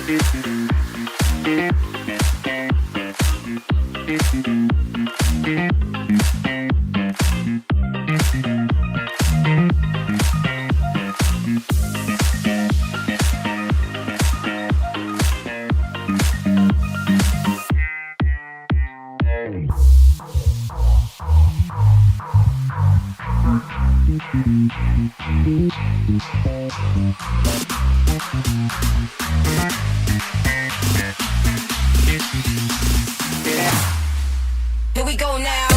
Here we go now.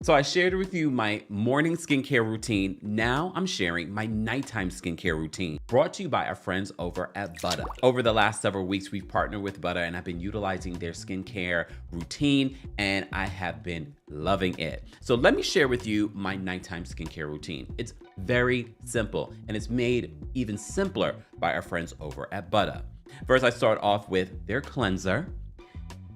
So I shared with you my morning skincare routine. Now I'm sharing my nighttime skincare routine, brought to you by our friends over at Butter. Over the last several weeks, we've partnered with Butter and I've been utilizing their skincare routine and I have been loving it. So let me share with you my nighttime skincare routine. It's very simple and it's made even simpler by our friends over at Butter. First, I start off with their cleanser.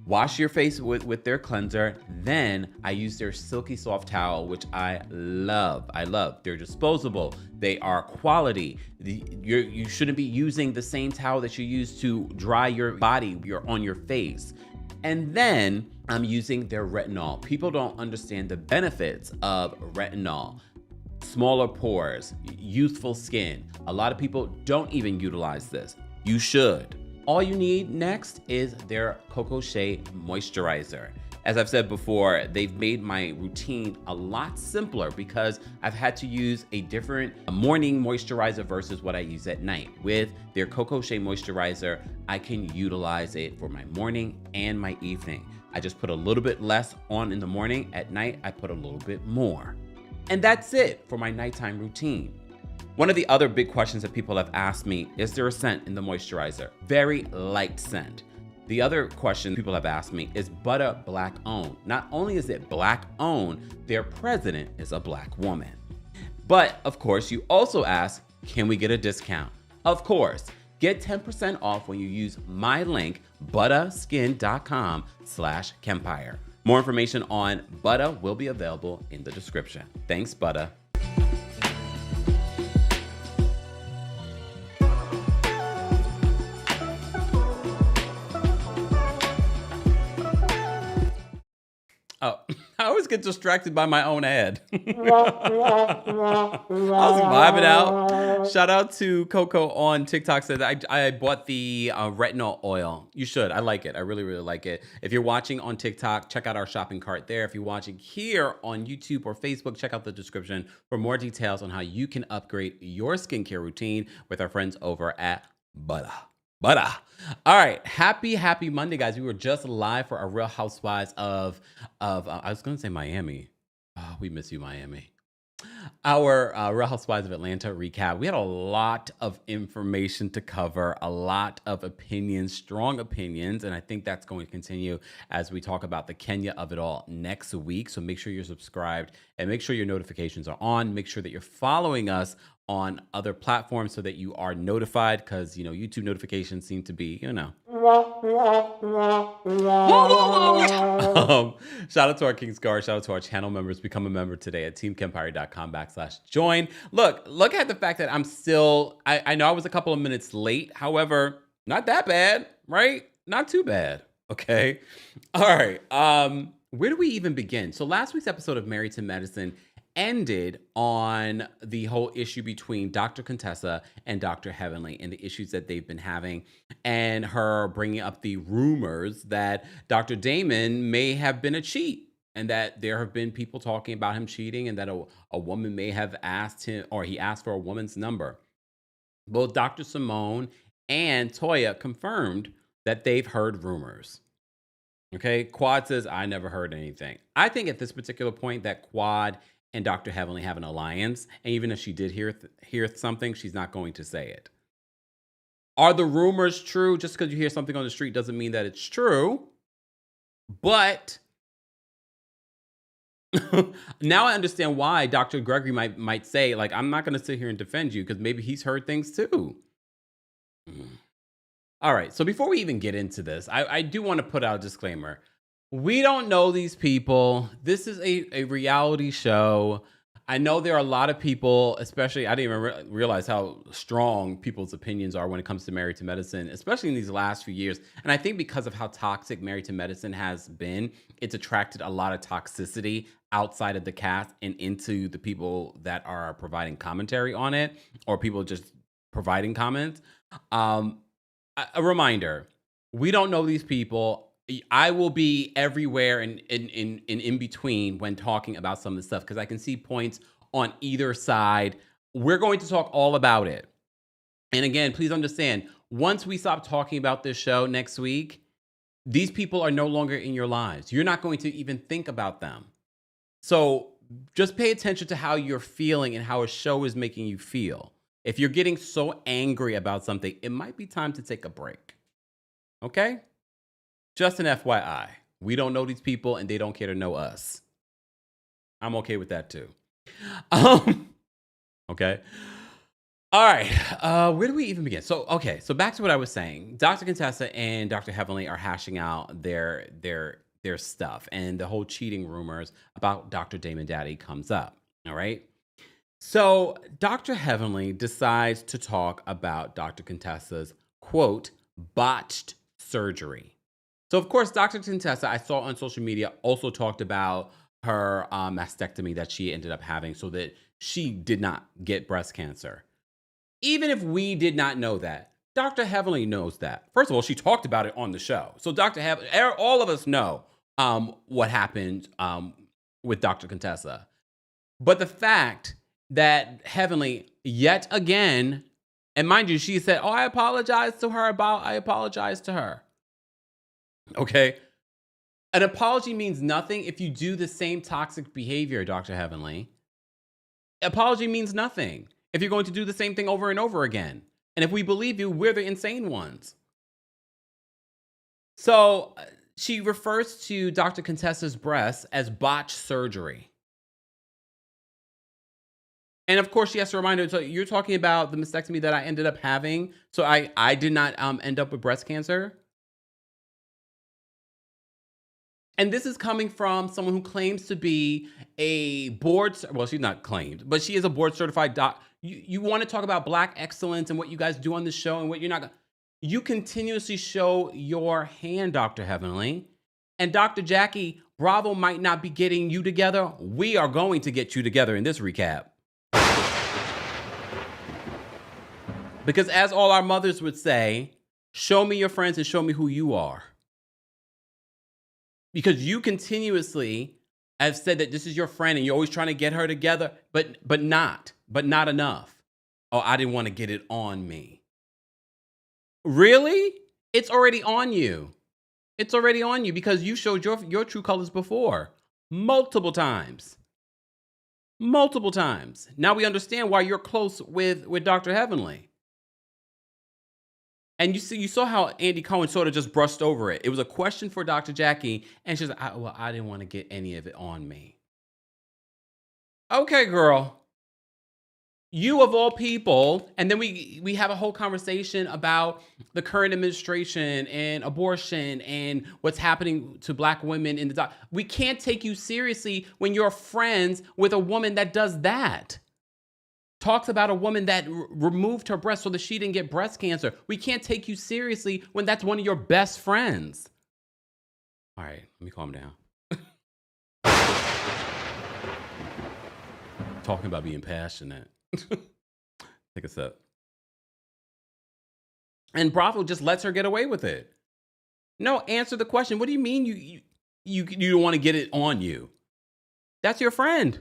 Wash your face with their cleanser. Then I use their silky soft towel, which I love. They're disposable. They are quality. You shouldn't be using the same towel that you use to dry your body on your face. And then I'm using their retinol. People don't understand the benefits of retinol. Smaller pores, youthful skin. A lot of people don't even utilize this. You should. All you need next is their Cocoa Shea Moisturizer. As I've said before, they've made my routine a lot simpler because I've had to use a different morning moisturizer versus what I use at night. With their Cocoa Shea Moisturizer, I can utilize it for my morning and my evening. I just put a little bit less on in the morning. At night, I put a little bit more. And that's it for my nighttime routine. One of the other big questions that people have asked me, is there a scent in the moisturizer? Very light scent. The other question people have asked me, is Butter Black owned? Not only is it Black owned, their president is a Black woman. But of course, you also ask, can we get a discount? Of course, get 10% off when you use my link, butterskin.com/Kempire. More information on Butter will be available in the description. Thanks, Butter. Oh, I always get distracted by my own ad. I was vibing out. Shout out to Coco on TikTok said I bought the retinol oil. You should. I like it. I really, really like it. If you're watching on TikTok, check out our shopping cart there. If you're watching here on YouTube or Facebook, check out the description for more details on how you can upgrade your skincare routine with our friends over at Butter. All right, happy Monday, guys. We were just live for our Real Housewives of I was going to say Miami. Oh, we miss you, Miami. Our Real Housewives of Atlanta recap. We had a lot of information to cover, a lot of opinions, strong opinions, and I think that's going to continue as we talk about the Kenya of it all next week. So make sure you're subscribed and make sure your notifications are on. Make sure that you're following us on other platforms so that you are notified, because YouTube notifications seem to be shout out to our King's Guard, shout out to our channel members. Become a member today at TheKempire.com/join. Look at the fact that I'm still I know I was a couple of minutes late, however, not that bad, right? Not too bad. Okay. All right. Where do we even begin? So last week's episode of Married to Medicine ended on the whole issue between Dr. Contessa and Dr. Heavenly and the issues that they've been having, and her bringing up the rumors that Dr. Damon may have been a cheat, and that there have been people talking about him cheating, and that a woman may have asked him, or he asked for a woman's number. Both Dr. Simone and Toya confirmed that they've heard rumors. Okay. Quad says, I never heard anything. I think at this particular point that Quad and Dr. Heavenly have an alliance. And even if she did hear something, she's not going to say it. Are the rumors true? Just because you hear something on the street doesn't mean that it's true. But now I understand why Dr. Gregory might say, like, I'm not going to sit here and defend you, because maybe he's heard things too. All right. So before we even get into this, I do want to put out a disclaimer. We don't know these people. This is a reality show. I know there are a lot of people, especially, I didn't even realize how strong people's opinions are when it comes to Married to Medicine, especially in these last few years. And I think because of how toxic Married to Medicine has been, it's attracted a lot of toxicity outside of the cast and into the people that are providing commentary on it, or people just providing comments. A reminder, we don't know these people. I will be everywhere and in between when talking about some of the stuff, because I can see points on either side. We're going to talk all about it. And again, please understand, once we stop talking about this show next week, these people are no longer in your lives. You're not going to even think about them. So just pay attention to how you're feeling and how a show is making you feel. If you're getting so angry about something, it might be time to take a break. Okay? Just an FYI. We don't know these people and they don't care to know us. I'm okay with that too. Okay. All right. Where do we even begin? So back to what I was saying. Dr. Contessa and Dr. Heavenly are hashing out their stuff, and the whole cheating rumors about Dr. Damon Daddy comes up. All right. So Dr. Heavenly decides to talk about Dr. Contessa's, quote, botched surgery. So, of course, Dr. Contessa, I saw on social media, also talked about her mastectomy that she ended up having so that she did not get breast cancer. Even if we did not know that, Dr. Heavenly knows that. First of all, she talked about it on the show. So Dr. Heavenly, all of us know what happened with Dr. Contessa. But the fact that Heavenly, yet again, and mind you, she said, I apologize to her. Okay. An apology means nothing if you do the same toxic behavior, Dr. Heavenly. Apology means nothing if you're going to do the same thing over and over again. And if we believe you, we're the insane ones. So she refers to Dr. Contessa's breasts as botched surgery. And of course, she has to remind her, so you're talking about the mastectomy that I ended up having. So I did not end up with breast cancer. And this is coming from someone who claims to be a she's not claimed, but she is a board certified doc. You want to talk about Black excellence and what you guys do on the show and what you're not. You continuously show your hand, Dr. Heavenly. And Dr. Jackie Bravo might not be getting you together. We are going to get you together in this recap. Because as all our mothers would say, show me your friends and show me who you are. Because you continuously have said that this is your friend and you're always trying to get her together, but not enough. Oh, I didn't want to get it on me. Really? It's already on you. It's already on you because you showed your true colors before. Multiple times. Now we understand why you're close with Dr. Heavenly. And you saw how Andy Cohen sort of just brushed over it. It was a question for Dr. Jackie, and she's like, I didn't want to get any of it on me. Okay, girl. You of all people, and then we have a whole conversation about the current administration and abortion and what's happening to Black women in the we can't take you seriously when you're friends with a woman that does that. Talks about a woman that removed her breast so that she didn't get breast cancer. We can't take you seriously when that's one of your best friends. All right, let me calm down. Talking about being passionate. Take a sip. And Bravo just lets her get away with it. No, answer the question. What do you mean you don't want to get it on you? That's your friend.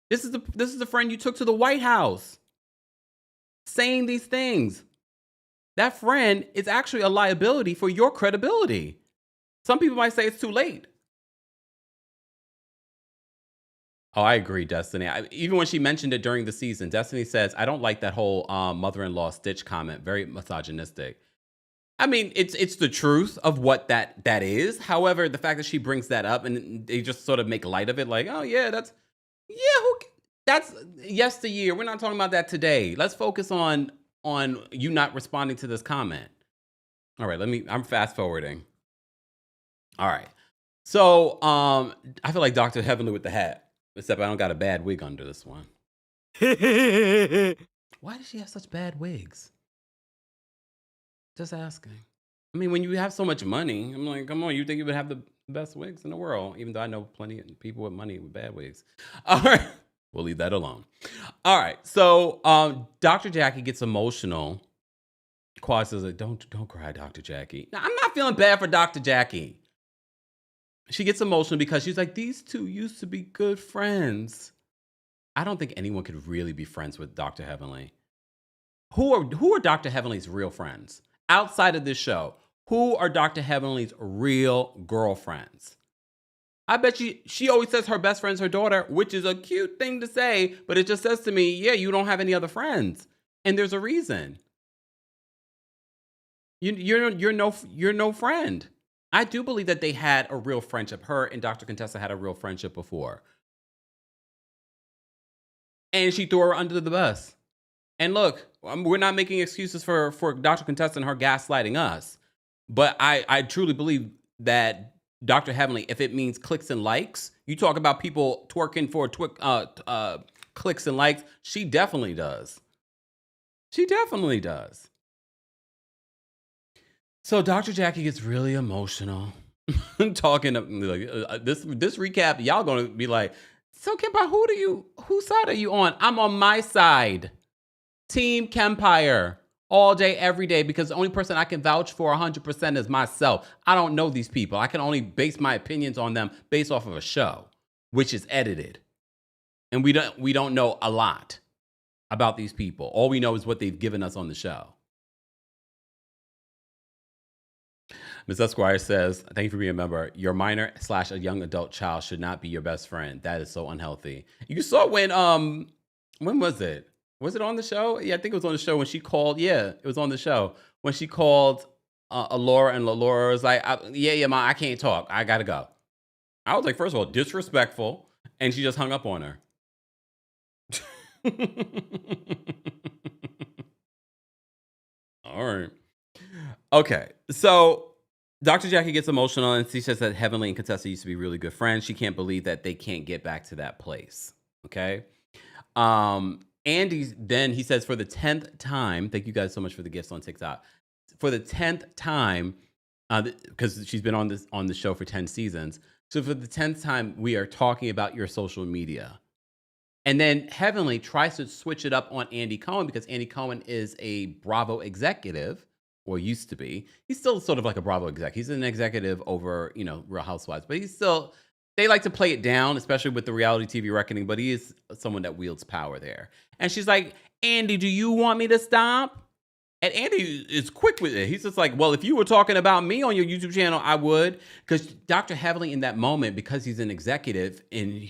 This is the friend you took to the White House saying these things. That friend is actually a liability for your credibility. Some people might say it's too late. Oh, I agree, Destiny. Even when she mentioned it during the season, Destiny says, I don't like that whole mother-in-law Stitch comment. Very misogynistic. I mean, it's the truth of what that is. However, the fact that she brings that up and they just sort of make light of it, like, oh yeah, that's yesteryear. We're not talking about that today. Let's focus on you not responding to this comment. All right, I'm fast forwarding. All right. So I feel like Dr. Heavenly with the hat. Except I don't got a bad wig under this one. Why does she have such bad wigs? Just asking. I mean, when you have so much money, I'm like, come on, you think you would have the best wigs in the world, even though I know plenty of people with money with bad wigs. All right. We'll leave that alone. All right. So Dr. Jackie gets emotional. Quad says, like, don't cry, Dr. Jackie. Now, I'm not feeling bad for Dr. Jackie. She gets emotional because she's like, these two used to be good friends. I don't think anyone could really be friends with Dr. Heavenly. Who are Dr. Heavenly's real friends? Outside of this show, who are Dr. Heavenly's real girlfriends? I bet she always says her best friend's her daughter, which is a cute thing to say, but it just says to me, yeah, you don't have any other friends. And there's a reason. You're no friend. I do believe that they had a real friendship. Her and Dr. Contessa had a real friendship before. And she threw her under the bus. And look, we're not making excuses for Dr. Contessa and her gaslighting us. But I truly believe that Dr. Heavenly, if it means clicks and likes, you talk about people twerking for clicks and likes, she definitely does. She definitely does. So Dr. Jackie gets really emotional talking like this recap. Y'all gonna be like, so Kempire, whose side are you on? I'm on my side. Team Kempire all day, every day, because the only person I can vouch for 100% is myself. I don't know these people. I can only base my opinions on them based off of a show, which is edited. And we don't know a lot about these people. All we know is what they've given us on the show. Ms. Esquire says, thank you for being a member. Your minor / a young adult child should not be your best friend. That is so unhealthy. You saw when was it? Was it on the show? Yeah, I think it was on the show when she called. Yeah, it was on the show when she called Laura, and Laura was like, yeah, Ma, I can't talk. I gotta go. I was like, first of all, disrespectful, and she just hung up on her. All right. Okay, so Dr. Jackie gets emotional and she says that Heavenly and Contessa used to be really good friends. She can't believe that they can't get back to that place. Okay. Andy, then he says for the 10th time, thank you guys so much for the gifts on TikTok. For the 10th time, because she's been on the show for 10 seasons. So for the 10th time, we are talking about your social media. And then Heavenly tries to switch it up on Andy Cohen because Andy Cohen is a Bravo executive, or used to be. He's still sort of like a Bravo exec. He's an executive over, Real Housewives, but he's still, they like to play it down, especially with the reality TV reckoning, but he is someone that wields power there. And she's like, Andy, do you want me to stop? And Andy is quick with it. He's just like, well, if you were talking about me on your YouTube channel, I would. Because Dr. Heavenly in that moment, because he's an executive and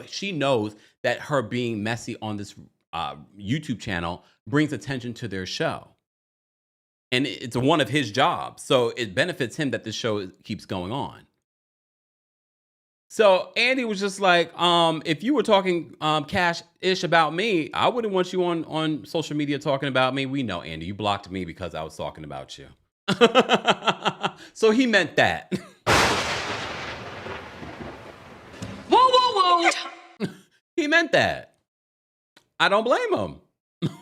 she knows that her being messy on this YouTube channel brings attention to their show. And it's one of his jobs. So it benefits him that this show keeps going on. So Andy was just like, if you were talking cash-ish about me, I wouldn't want you on social media talking about me. We know, Andy, you blocked me because I was talking about you. So he meant that. Whoa. He meant that. I don't blame him.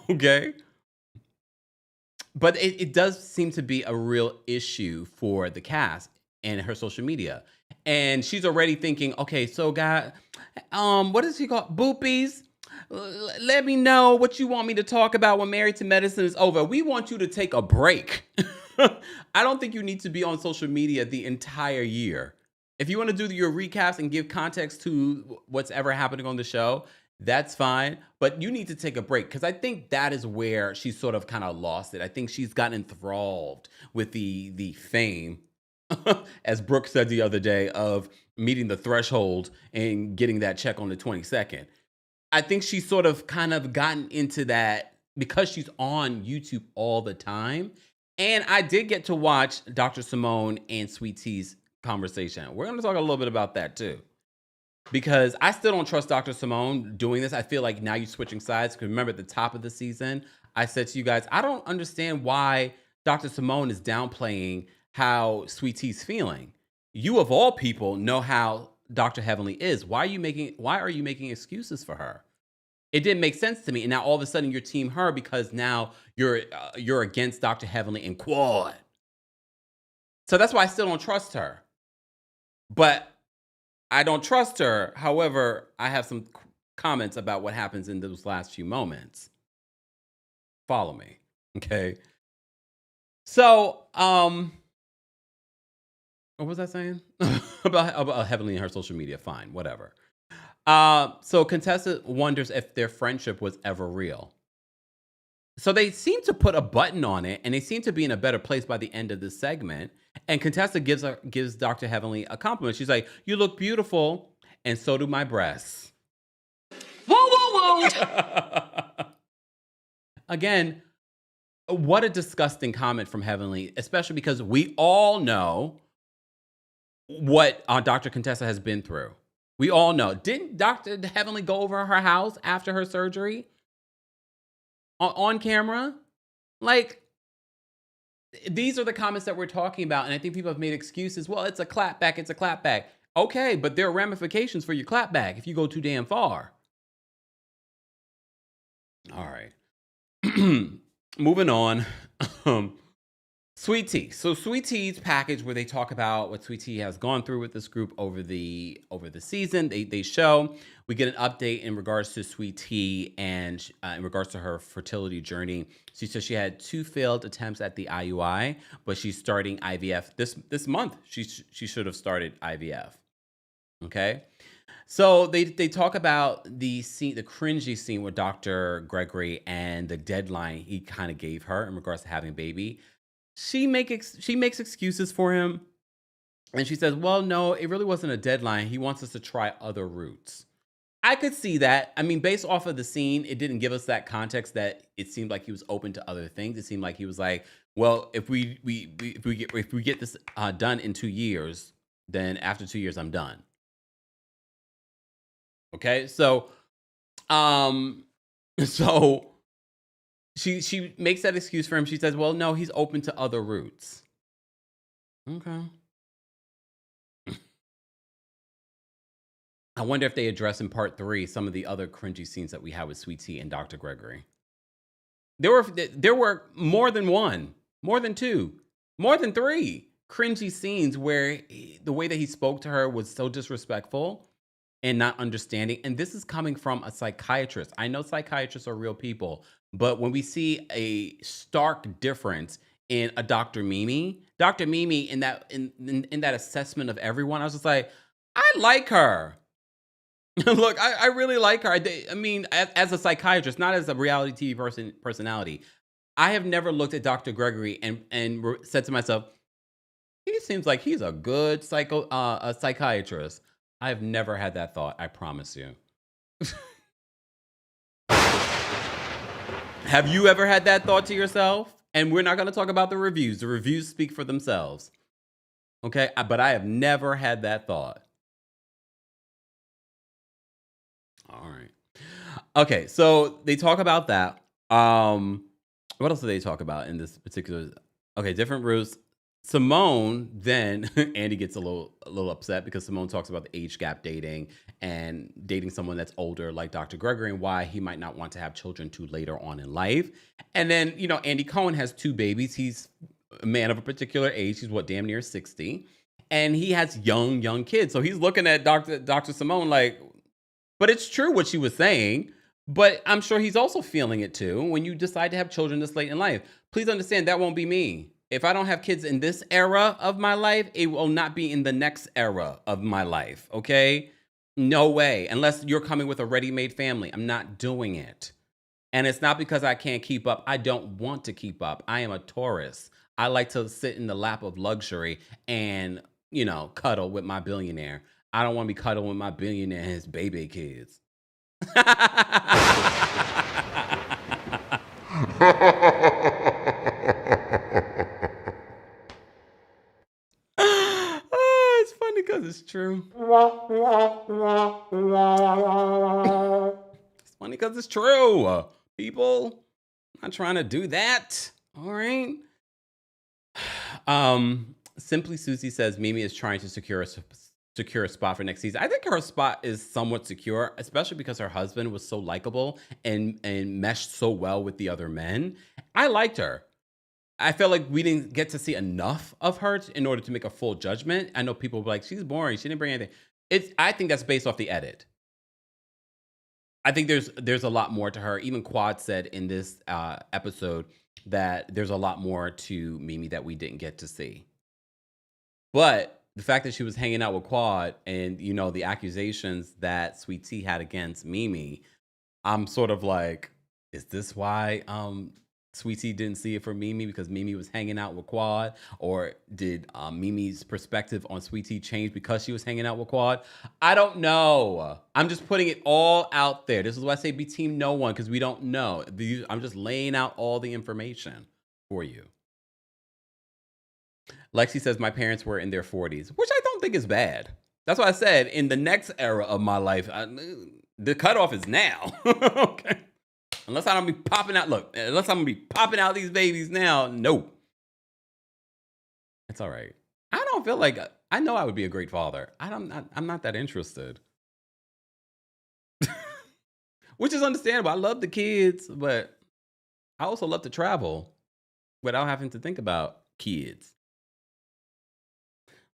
Okay. But it does seem to be a real issue for the cast and her social media. And she's already thinking, okay, so guy, what does he call boopies? Let me know what you want me to talk about when Married to Medicine is over. We want you to take a break. I don't think you need to be on social media the entire year. If you want to do your recaps and give context to what's ever happening on the show, that's fine. But you need to take a break because I think that is where she's sort of kind of lost it. I think she's gotten enthralled with the fame as Brooke said the other day, of meeting the threshold and getting that check on the 22nd. I think she's sort of kind of gotten into that because she's on YouTube all the time. And I did get to watch Dr. Simone and Sweet Tea's conversation. We're going to talk a little bit about that too, because I still don't trust Dr. Simone doing this. I feel like now you're switching sides. Because remember at the top of the season, I said to you guys, I don't understand why Dr. Simone is downplaying how Sweet Tea's feeling. You of all people know how Dr. Heavenly is. Why are you making excuses for her? It didn't make sense to me. And now all of a sudden you're team her because now you're against Dr. Heavenly and Quad. So that's why I still don't trust her. But I don't trust her. However, I have some comments about what happens in those last few moments. Follow me. Okay. So, what was I saying? about Heavenly and her social media. Fine, whatever. So Contessa wonders if their friendship was ever real. So they seem to put a button on it, and they seem to be in a better place by the end of this segment. And Contessa gives Dr. Heavenly a compliment. She's like, "You look beautiful, and so do my breasts." Whoa, whoa, whoa. Again, what a disgusting comment from Heavenly, especially because we all know what Dr. Contessa has been through. We all know. Didn't Dr. Heavenly go over her house after her surgery? On camera? Like, these are the comments that we're talking about, and I think people have made excuses. Well, it's a clapback, it's a clapback. Okay, but there are ramifications for your clapback if you go too damn far. All right. Moving on. Sweet Tea. So Sweet Tea's package, where they talk about what Sweet Tea has gone through with this group over the season. They show, we get an update in regards to Sweet Tea and in regards to her fertility journey. She says she had 2 failed attempts at the IUI, but she's starting IVF this month. She should have started IVF. Okay. So they talk about the scene, the cringy scene with Dr. Gregory and the deadline he kind of gave her in regards to having a baby. She makes excuses for him, and she says, well, no, it really wasn't a deadline. He wants us to try other routes. I could see that. I mean, based off of the scene, it didn't give us that context that it seemed like he was open to other things. It seemed like he was like, well, if we get this done in 2 years, then after 2 years, I'm done. Okay, so she makes that excuse for him. She says, well, no, he's open to other routes. Okay. I wonder if they address in part 3 some of the other cringy scenes that we have with Sweet Tea and Dr. Gregory. There were more than one, more than 2, more than 3 cringy scenes where the way that he spoke to her was so disrespectful and not understanding. And this is coming from a psychiatrist. I know psychiatrists are real people, but when we see a stark difference in a Dr. Mimi in that assessment of everyone, I was just like, I like her. Look, I really like her. I mean, as a psychiatrist, not as a reality TV personality, I have never looked at Dr. Gregory and said to myself, he seems like he's a good psychiatrist. I've never had that thought, I promise you. Have you ever had that thought to yourself? And we're not going to talk about the reviews. The reviews speak for themselves. Okay? But I have never had that thought. All right. Okay, so they talk about that. What else do they talk about in this particular? Okay, different routes. Simone, then Andy gets a little upset because Simone talks about the age gap dating and dating someone that's older like Dr. Gregory and why he might not want to have children too later on in life. And then, Andy Cohen has 2 babies. He's a man of a particular age. He's damn near 60. And he has young kids. So he's looking at Dr. Simone like, but it's true what she was saying. But I'm sure he's also feeling it too when you decide to have children this late in life. Please understand that won't be me. If I don't have kids in this era of my life, it will not be in the next era of my life, okay? No way. Unless you're coming with a ready-made family. I'm not doing it. And it's not because I can't keep up. I don't want to keep up. I am a Taurus. I like to sit in the lap of luxury and, cuddle with my billionaire. I don't want to be cuddling with my billionaire and his baby kids. Oh, it's funny because it's true. It's funny because it's true. People, I'm not trying to do that. All right. Simply Susie says Mimi is trying to secure a spot for next season. I think her spot is somewhat secure, especially because her husband was so likable and meshed so well with the other men. I liked her. I felt like we didn't get to see enough of her in order to make a full judgment. I know people were like, she's boring. She didn't bring anything. I think that's based off the edit. I think there's a lot more to her. Even Quad said in this episode that there's a lot more to Mimi that we didn't get to see. But the fact that she was hanging out with Quad and, the accusations that Sweet Tea had against Mimi, I'm sort of like, is this why Sweet Tea didn't see it for Mimi because Mimi was hanging out with Quad? Or did Mimi's perspective on Sweet Tea change because she was hanging out with Quad? I don't know. I'm just putting it all out there. This is why I say be team no one, because we don't know. I'm just laying out all the information for you. Lexi says, my parents were in their 40s, which I don't think is bad. That's why I said in the next era of my life, the cutoff is now. Okay. Unless I don't be popping out. Look, unless I'm going to be popping out these babies now. No. It's all right. I don't feel like, I know I would be a great father. I'm not that interested. Which is understandable. I love the kids, but I also love to travel without having to think about kids.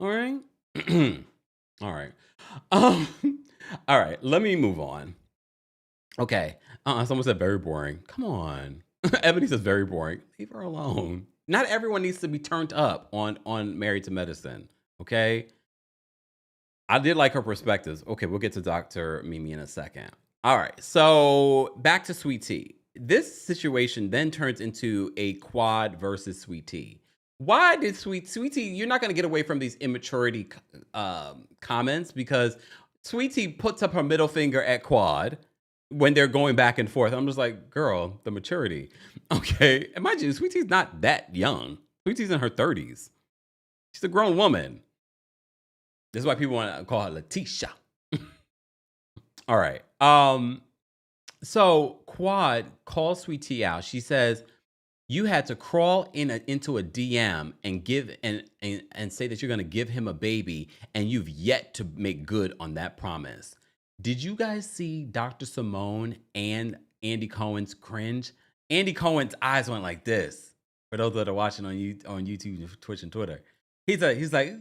All right. All right. All right. Let me move on. Okay. Someone said very boring. Come on. Ebony says very boring. Leave her alone. Not everyone needs to be turned up on Married to Medicine. Okay. I did like her perspectives. Okay, we'll get to Dr. Mimi in a second. All right. So back to Sweet Tea. This situation then turns into a Quad versus Sweet Tea. Why did Sweet Tea, you're not going to get away from these immaturity comments, because Sweet Tea puts up her middle finger at Quad when they're going back and forth. I'm just like, girl, the maturity. Okay. Imagine Sweet Tea's not that young. Sweet Tea's in her 30s. She's a grown woman. This is why people want to call her Letitia. All right. So Quad calls Sweet Tea out. She says, you had to crawl into a DM and give and say that you're going to give him a baby, and you've yet to make good on that promise. Did you guys see Dr. Simone and Andy Cohen's cringe? Andy Cohen's eyes went like this. For those that are watching on YouTube, Twitch, and Twitter, he's like,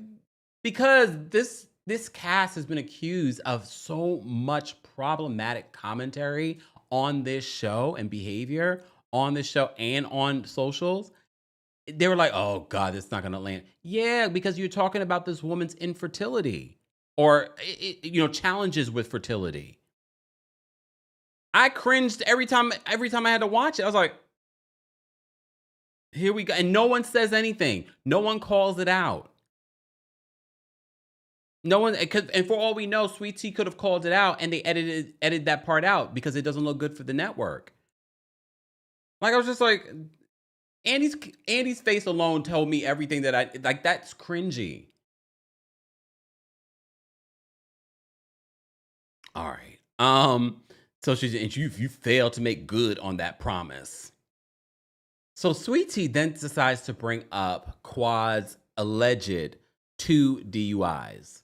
because this cast has been accused of so much problematic commentary on this show and behavior on this show and on socials. They were like, oh God, it's not going to land. Yeah, because you're talking about this woman's infertility or, challenges with fertility. I cringed every time I had to watch it. I was like, here we go. And no one says anything. No one calls it out. No one, and for all we know, Sweet Tea could have called it out and they edited that part out because it doesn't look good for the network. Like, I was just like, Andy's face alone told me everything that I like. That's cringy. All right. So you failed to make good on that promise. So Sweet Tea then decides to bring up Quad's alleged 2 DUIs.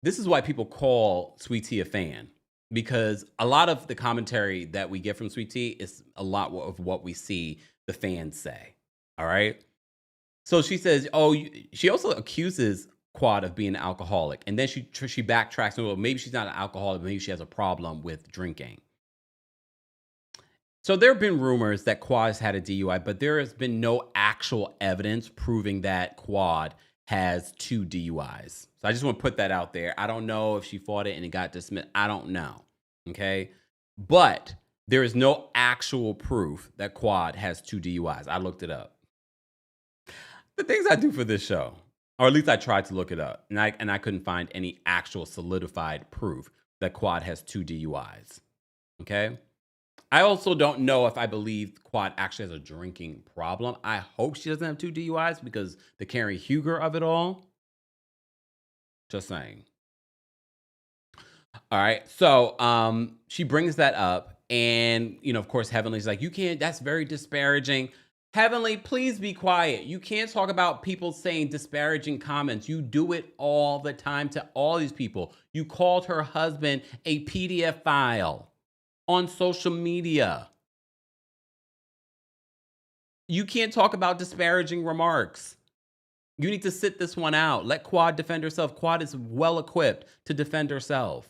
This is why people call Sweet Tea a fan, because a lot of the commentary that we get from Sweet Tea is a lot of what we see the fans say. All right. So she says, she also accuses Quad of being an alcoholic. And then she backtracks and, well, maybe she's not an alcoholic, maybe she has a problem with drinking. So there have been rumors that Quad has had a DUI, but there has been no actual evidence proving that Quad has 2 DUIs. So I just want to put that out there. I don't know if she fought it and it got dismissed. I don't know. Okay. But there is no actual proof that Quad has 2 DUIs. I looked it up. the things I do for this show, or at least I tried to look it up, and I couldn't find any actual solidified proof that Quad has 2 DUIs. Okay. I also don't know if I believe Quad actually has a drinking problem. I hope she doesn't have 2 DUIs because the Karen Huger of it all. Just saying. All right. So she brings that up, and of course, Heavenly's like, you can't, that's very disparaging. Heavenly, please be quiet. You can't talk about people saying disparaging comments. You do it all the time to all these people. You called her husband a PDF file on social media. You can't talk about disparaging remarks. You need to sit this one out. Let Quad defend herself. Quad is well equipped to defend herself.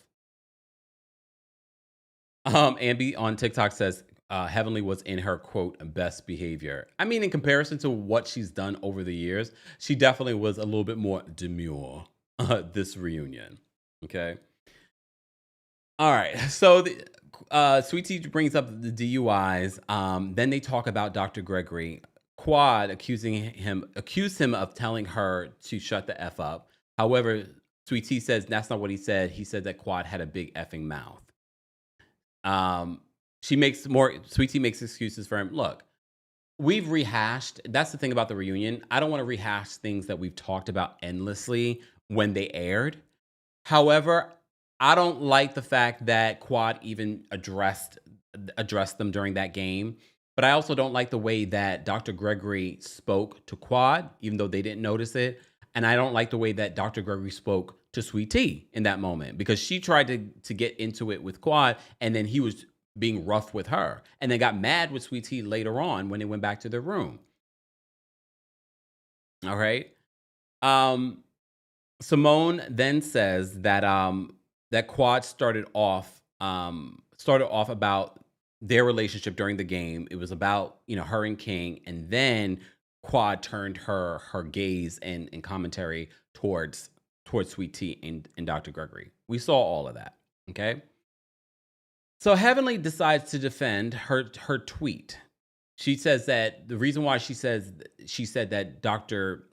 Ambi on TikTok says Heavenly was in her quote best behavior. I mean, in comparison to what she's done over the years, she definitely was a little bit more demure this reunion. Okay. All right. So Sweet Tea brings up the DUIs. Then they talk about Dr. Gregory. Quad accused him of telling her to shut the F up. However, Sweet Tea says that's not what he said. He said that Quad had a big effing mouth. Sweet Tea makes excuses for him. Look, we've rehashed. That's the thing about the reunion. I don't want to rehash things that we've talked about endlessly when they aired. However, I don't like the fact that Quad even addressed them during that game. But I also don't like the way that Dr. Gregory spoke to Quad, even though they didn't notice it. And I don't like the way that Dr. Gregory spoke to Sweet Tea in that moment, because she tried to get into it with Quad, and then he was being rough with her, and then got mad with Sweet Tea later on when they went back to their room. All right. Simone then says that that Quad started off about their relationship during the game. It was about her and King, and then Quad turned her gaze and commentary towards Sweet Tea and Dr. Gregory. We saw all of that. Okay. So Heavenly decides to defend her tweet. She says that the reason why she said that Dr.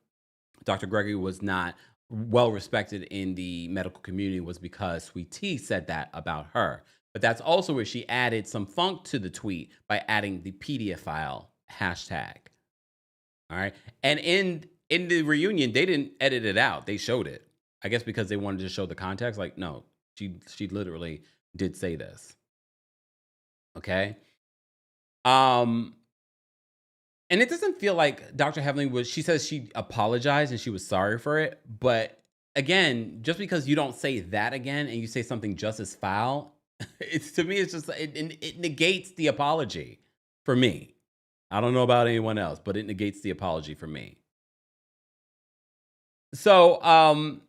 Gregory was not well respected in the medical community was because Sweet Tea said that about her. But that's also where she added some funk to the tweet by adding the pedophile hashtag. All right. And in the reunion, they didn't edit it out. They showed it. I guess because they wanted to show the context. Like, no, she literally did say this. Okay. And it doesn't feel like Dr. Heavenly she says she apologized and she was sorry for it. But again, just because you don't say that again and you say something just as foul, to me, it's just, it negates the apology for me. I don't know about anyone else, but it negates the apology for me. So,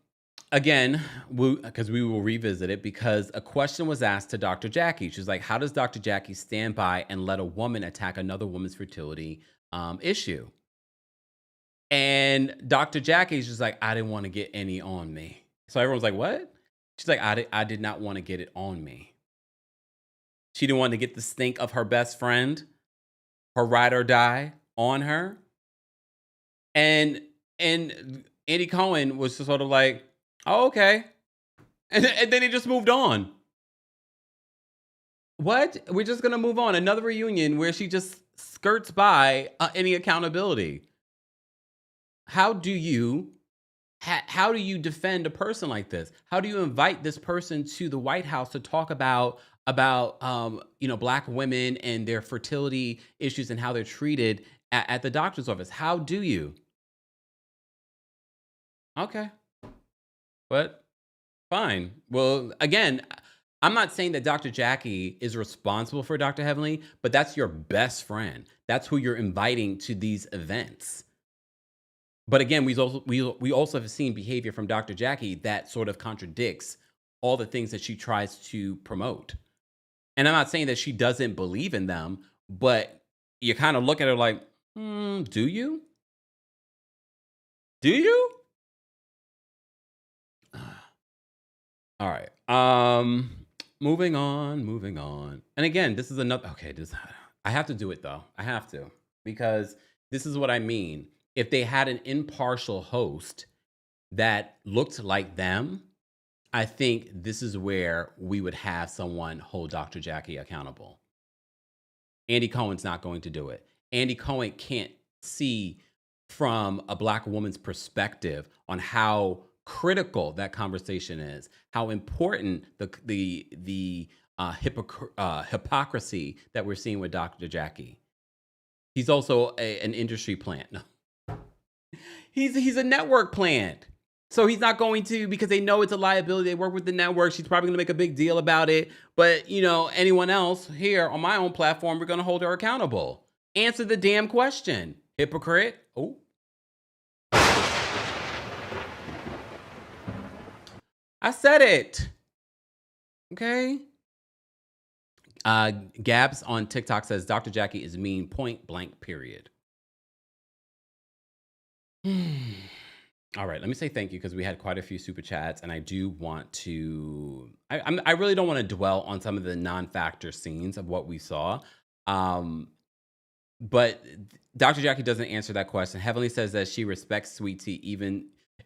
again, because we will revisit it, because a question was asked to Dr. Jackie. She's like, how does Dr. Jackie stand by and let a woman attack another woman's fertility issue? And Dr. Jackie's just like, I didn't want to get any on me. So everyone's like, what? She's like, I did not want to get it on me. She didn't want to get the stink of her best friend, her ride or die, on her. And Andy Cohen was just sort of like, oh, okay. And then he just moved on. What? We're just going to move on. Another reunion where she just skirts by any accountability. How do you defend a person like this? How do you invite this person to the White House to talk about Black women and their fertility issues and how they're treated at the doctor's office? How do you? Okay. But fine. Well, again, I'm not saying that Dr. Jackie is responsible for Dr. Heavenly, but that's your best friend. That's who you're inviting to these events. But again, we also have seen behavior from Dr. Jackie that sort of contradicts all the things that she tries to promote. And I'm not saying that she doesn't believe in them, but you kind of look at her like, do you? Do you? All right. Moving on. And again, this is another, okay, I have to do it though. I have to, because this is what I mean. if they had an impartial host that looked like them, I think this is where we would have someone hold Dr. Jackie accountable. Andy Cohen's not going to do it. Andy Cohen can't see from a Black woman's perspective on how critical that conversation is, how important the hypocrisy that we're seeing with Dr. Jackie. He's also an industry plant. No. He's a network plant. So he's not going to, because they know it's a liability. They work with the network. She's probably going to make a big deal about it. But, you know, anyone else here on my own platform, we're going to hold her accountable. Answer the damn question, hypocrite. Oh. I said it. Okay. Gabs on TikTok says, Dr. Jackie is mean, point blank, period. All right, let me say thank you because we had quite a few super chats, and I do want to. I really don't want to dwell on some of the non-factor scenes of what we saw, but Dr. Jackie doesn't answer that question. Heavenly says that she respects Sweet Tea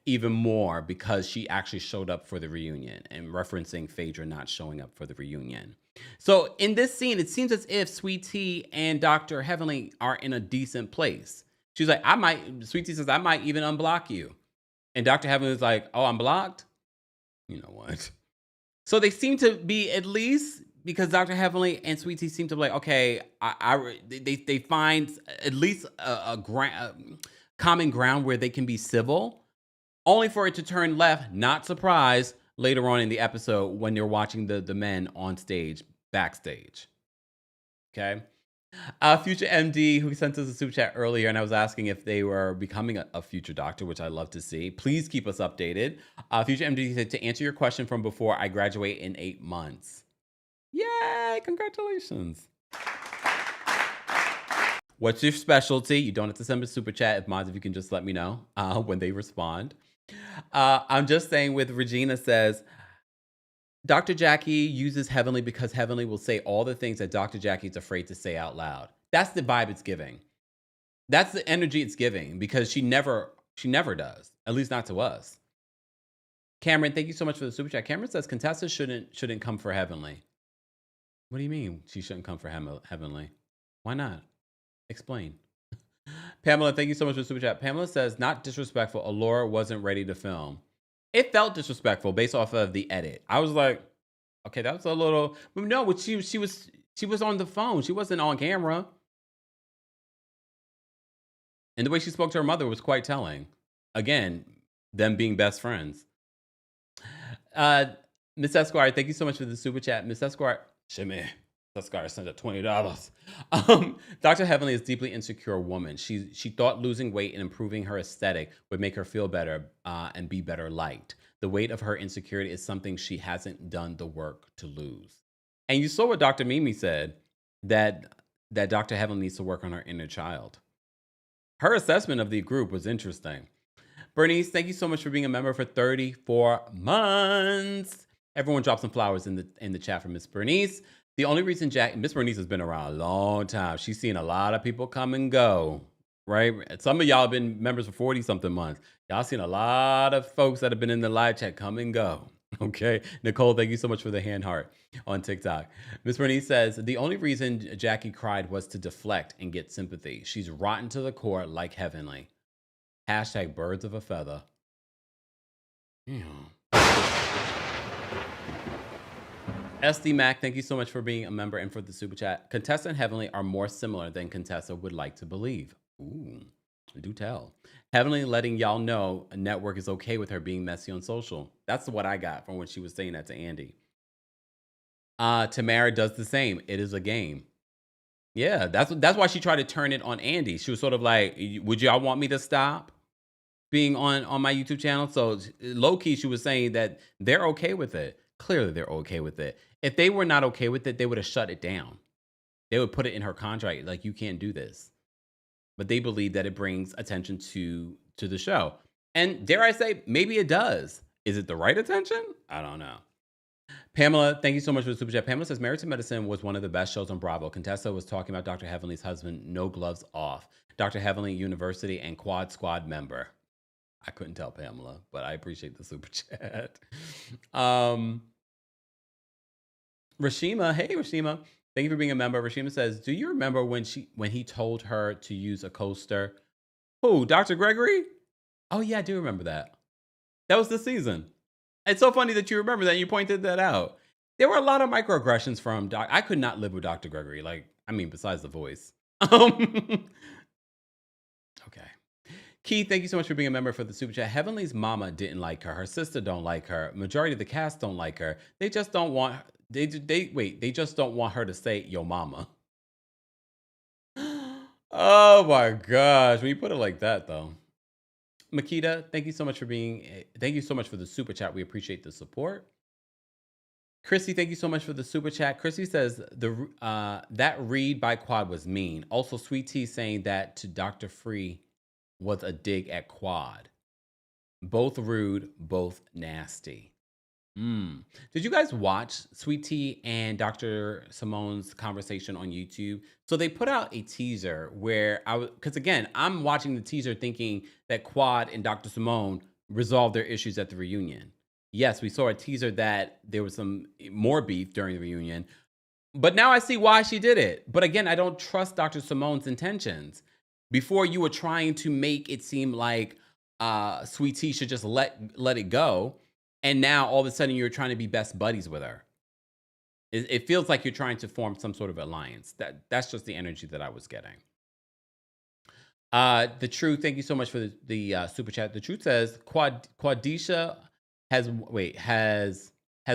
even more because she actually showed up for the reunion, and referencing Phaedra not showing up for the reunion. So in this scene, it seems as if Sweet Tea and Dr. Heavenly are in a decent place. She's like, Sweet Tea says, I might even unblock you. And Dr. Heavenly is like, oh, I'm blocked? You know what? So they seem to be, at least because Dr. Heavenly and Sweet Tea seem to be like, okay, they find at least a common ground where they can be civil, only for it to turn left, not surprised, later on in the episode when they're watching the men on stage, backstage. Okay? Future MD, who sent us a super chat earlier, and I was asking if they were becoming a future doctor, which I love to see. Please keep us updated. Future MD said, to answer your question from before, I graduate in 8 months. Yay! Congratulations. What's your specialty? You don't have to send a super chat. If mods, if you can just let me know when they respond. I'm just saying with Regina says, Dr. Jackie uses Heavenly because Heavenly will say all the things that Dr. Jackie's afraid to say out loud. That's the vibe it's giving. That's the energy it's giving because she never does, at least not to us. Cameron, thank you so much for the super chat. Cameron says Contessa shouldn't come for Heavenly. What do you mean she shouldn't come for Heavenly? Why not? Explain. Pamela, thank you so much for the super chat. Pamela says, not disrespectful. Allura wasn't ready to film. It felt disrespectful based off of the edit. I was like, okay, that was a little. But no, but she was on the phone. She wasn't on camera. And the way she spoke to her mother was quite telling. Again, them being best friends. Miss Esquire, thank you so much for the super chat. Miss Esquire, shimmy. Esquire sent her $20. Dr. Heavenly is a deeply insecure woman. She thought losing weight and improving her aesthetic would make her feel better and be better liked. The weight of her insecurity is something she hasn't done the work to lose. And you saw what Dr. Mimi said, that Dr. Heavenly needs to work on her inner child. Her assessment of the group was interesting. Bernice, thank you so much for being a member for 34 months. Everyone drop some flowers in the chat for Miss Bernice. The only reason Miss Bernice has been around a long time. She's seen a lot of people come and go, right? Some of y'all have been members for 40-something months. Y'all seen a lot of folks that have been in the live chat come and go, okay? Nicole, thank you so much for the hand heart on TikTok. Miss Bernice says, the only reason Jackie cried was to deflect and get sympathy. She's rotten to the core like Heavenly. Hashtag birds of a feather. Yeah. SD Mac, thank you so much for being a member and for the super chat. Contessa and Heavenly are more similar than Contessa would like to believe. Ooh, do tell. Heavenly letting y'all know a network is okay with her being messy on social. That's what I got from when she was saying that to Andy. Tamara does the same. It is a game. Yeah, that's why she tried to turn it on Andy. She was sort of like, would y'all want me to stop being on my YouTube channel? So low-key, she was saying that they're okay with it. Clearly, they're okay with it. If they were not okay with it, they would have shut it down. They would put it in her contract, like, you can't do this. But they believe that it brings attention to the show. And dare I say, maybe it does. Is it the right attention? I don't know. Pamela, thank you so much for the super chat. Pamela says, Married to Medicine was one of the best shows on Bravo. Contessa was talking about Dr. Heavenly's husband, no gloves off. Dr. Heavenly University, and Quad Squad member. I couldn't tell Pamela, but I appreciate the super chat. Rashima, hey Rashima, thank you for being a member. Rashima says, do you remember when he told her to use a coaster? Who, Dr. Gregory? Oh yeah, I do remember that. That was this season. It's so funny that you remember that and you pointed that out. There were a lot of microaggressions from Doc. I could not live with Dr. Gregory. Like, I mean, besides the voice. Okay. Keith, thank you so much for being a member for the super chat. Heavenly's mama didn't like her. Her sister don't like her. Majority of the cast don't like her. They just don't want they just don't want her to say yo mama. Oh my gosh. When you put it like that though. Makita, thank you so much for the super chat. We appreciate the support. Chrissy, thank you so much for the super chat. Chrissy says that read by Quad was mean. Also, Sweet Tea saying that to Dr. Free was a dig at Quad. Both rude, both nasty. Did you guys watch Sweet Tea and Dr. Simone's conversation on YouTube? So they put out a teaser where because again, I'm watching the teaser thinking that Quad and Dr. Simone resolved their issues at the reunion. Yes, we saw a teaser that there was some more beef during the reunion, but now I see why she did it. But again, I don't trust Dr. Simone's intentions. Before you were trying to make it seem like Sweet Tea should just let it go. And now all of a sudden you're trying to be best buddies with her. It feels like you're trying to form some sort of alliance. That's just the energy that I was getting. The Truth, thank you so much for the super chat. The Truth says Quadisha has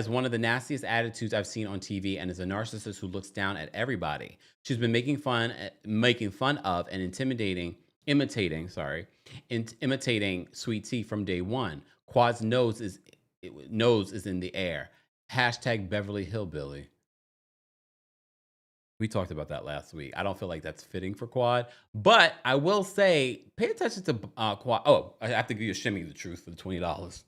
one of the nastiest attitudes I've seen on TV and is a narcissist who looks down at everybody. She's been making fun of and imitating Sweet Tea from day one. Quad's nose is in the air. Hashtag Beverly Hillbilly. We talked about that last week. I don't feel like that's fitting for Quad, but I will say, pay attention to Quad. Oh, I have to give you a shimmy the truth for the $20.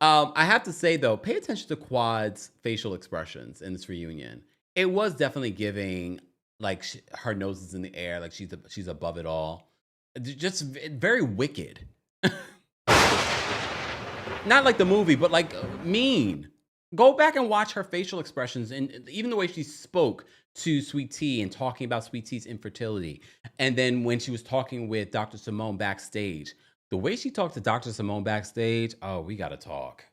I have to say though, pay attention to Quad's facial expressions in this reunion. It was definitely giving like her nose is in the air, like she's above it all. Just very wicked. Not like the movie, but like mean. Go back and watch her facial expressions and even the way she spoke to Sweet Tea and talking about Sweet Tea's infertility. And then when she was talking with Dr. Simone backstage, the way she talked to Dr. Simone backstage, oh, we got to talk.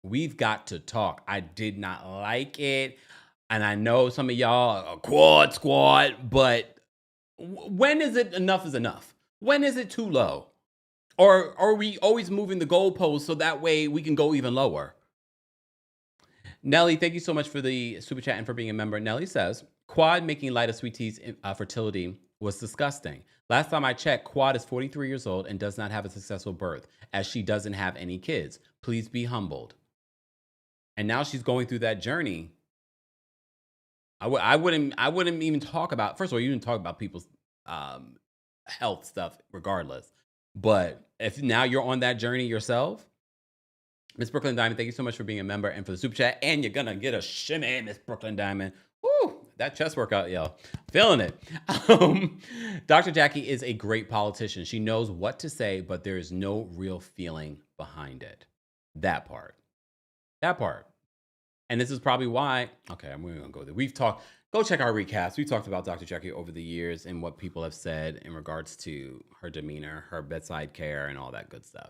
We've got to talk. I did not like it. And I know some of y'all are Quad Squad, but when is it enough is enough? When is it too low? Or are we always moving the goalposts so that way we can go even lower? Nelly, thank you so much for the super chat and for being a member. Nelly says, Quad making light of Sweet Tea's fertility was disgusting. Last time I checked, Quad is 43 years old and does not have a successful birth, as she doesn't have any kids. Please be humbled. And now she's going through that journey. I wouldn't even talk about, first of all, you didn't talk about people's health stuff regardless. But if now you're on that journey yourself, Miss Brooklyn Diamond, thank you so much for being a member and for the super chat. And you're going to get a shimmy, Miss Brooklyn Diamond. Woo, that chest workout, yo. Feeling it. Dr. Jackie is a great politician. She knows what to say, but there is no real feeling behind it. That part. And this is probably why, okay, I'm going to go there. Go check our recaps. We talked about Dr. Jackie over the years and what people have said in regards to her demeanor, her bedside care, and all that good stuff.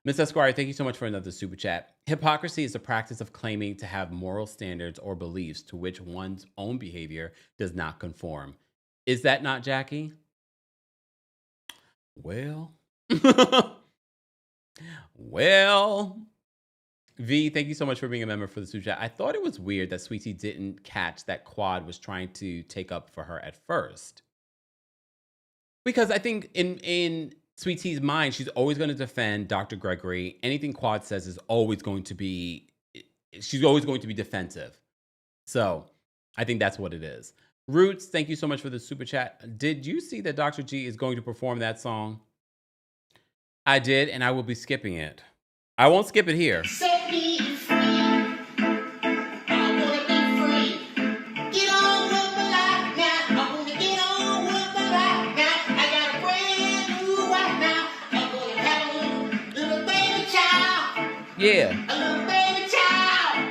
Ms. Esquire, thank you so much for another super chat. Hypocrisy is the practice of claiming to have moral standards or beliefs to which one's own behavior does not conform. Is that not Jackie? Well, V, thank you so much for being a member for the super chat. I thought it was weird that Sweet Tea didn't catch that Quad was trying to take up for her at first. Because I think in Sweet Tea's mind, she's always going to defend Dr. Gregory. Anything Quad says is always going to be, she's always going to be defensive. So I think that's what it is. Roots, thank you so much for the super chat. Did you see that Dr. G is going to perform that song? I did, and I will be skipping it. I won't skip it here. Set me free. I wanna be free. Get on with my life now. I wanna get on with my life now. Yeah. A little baby child.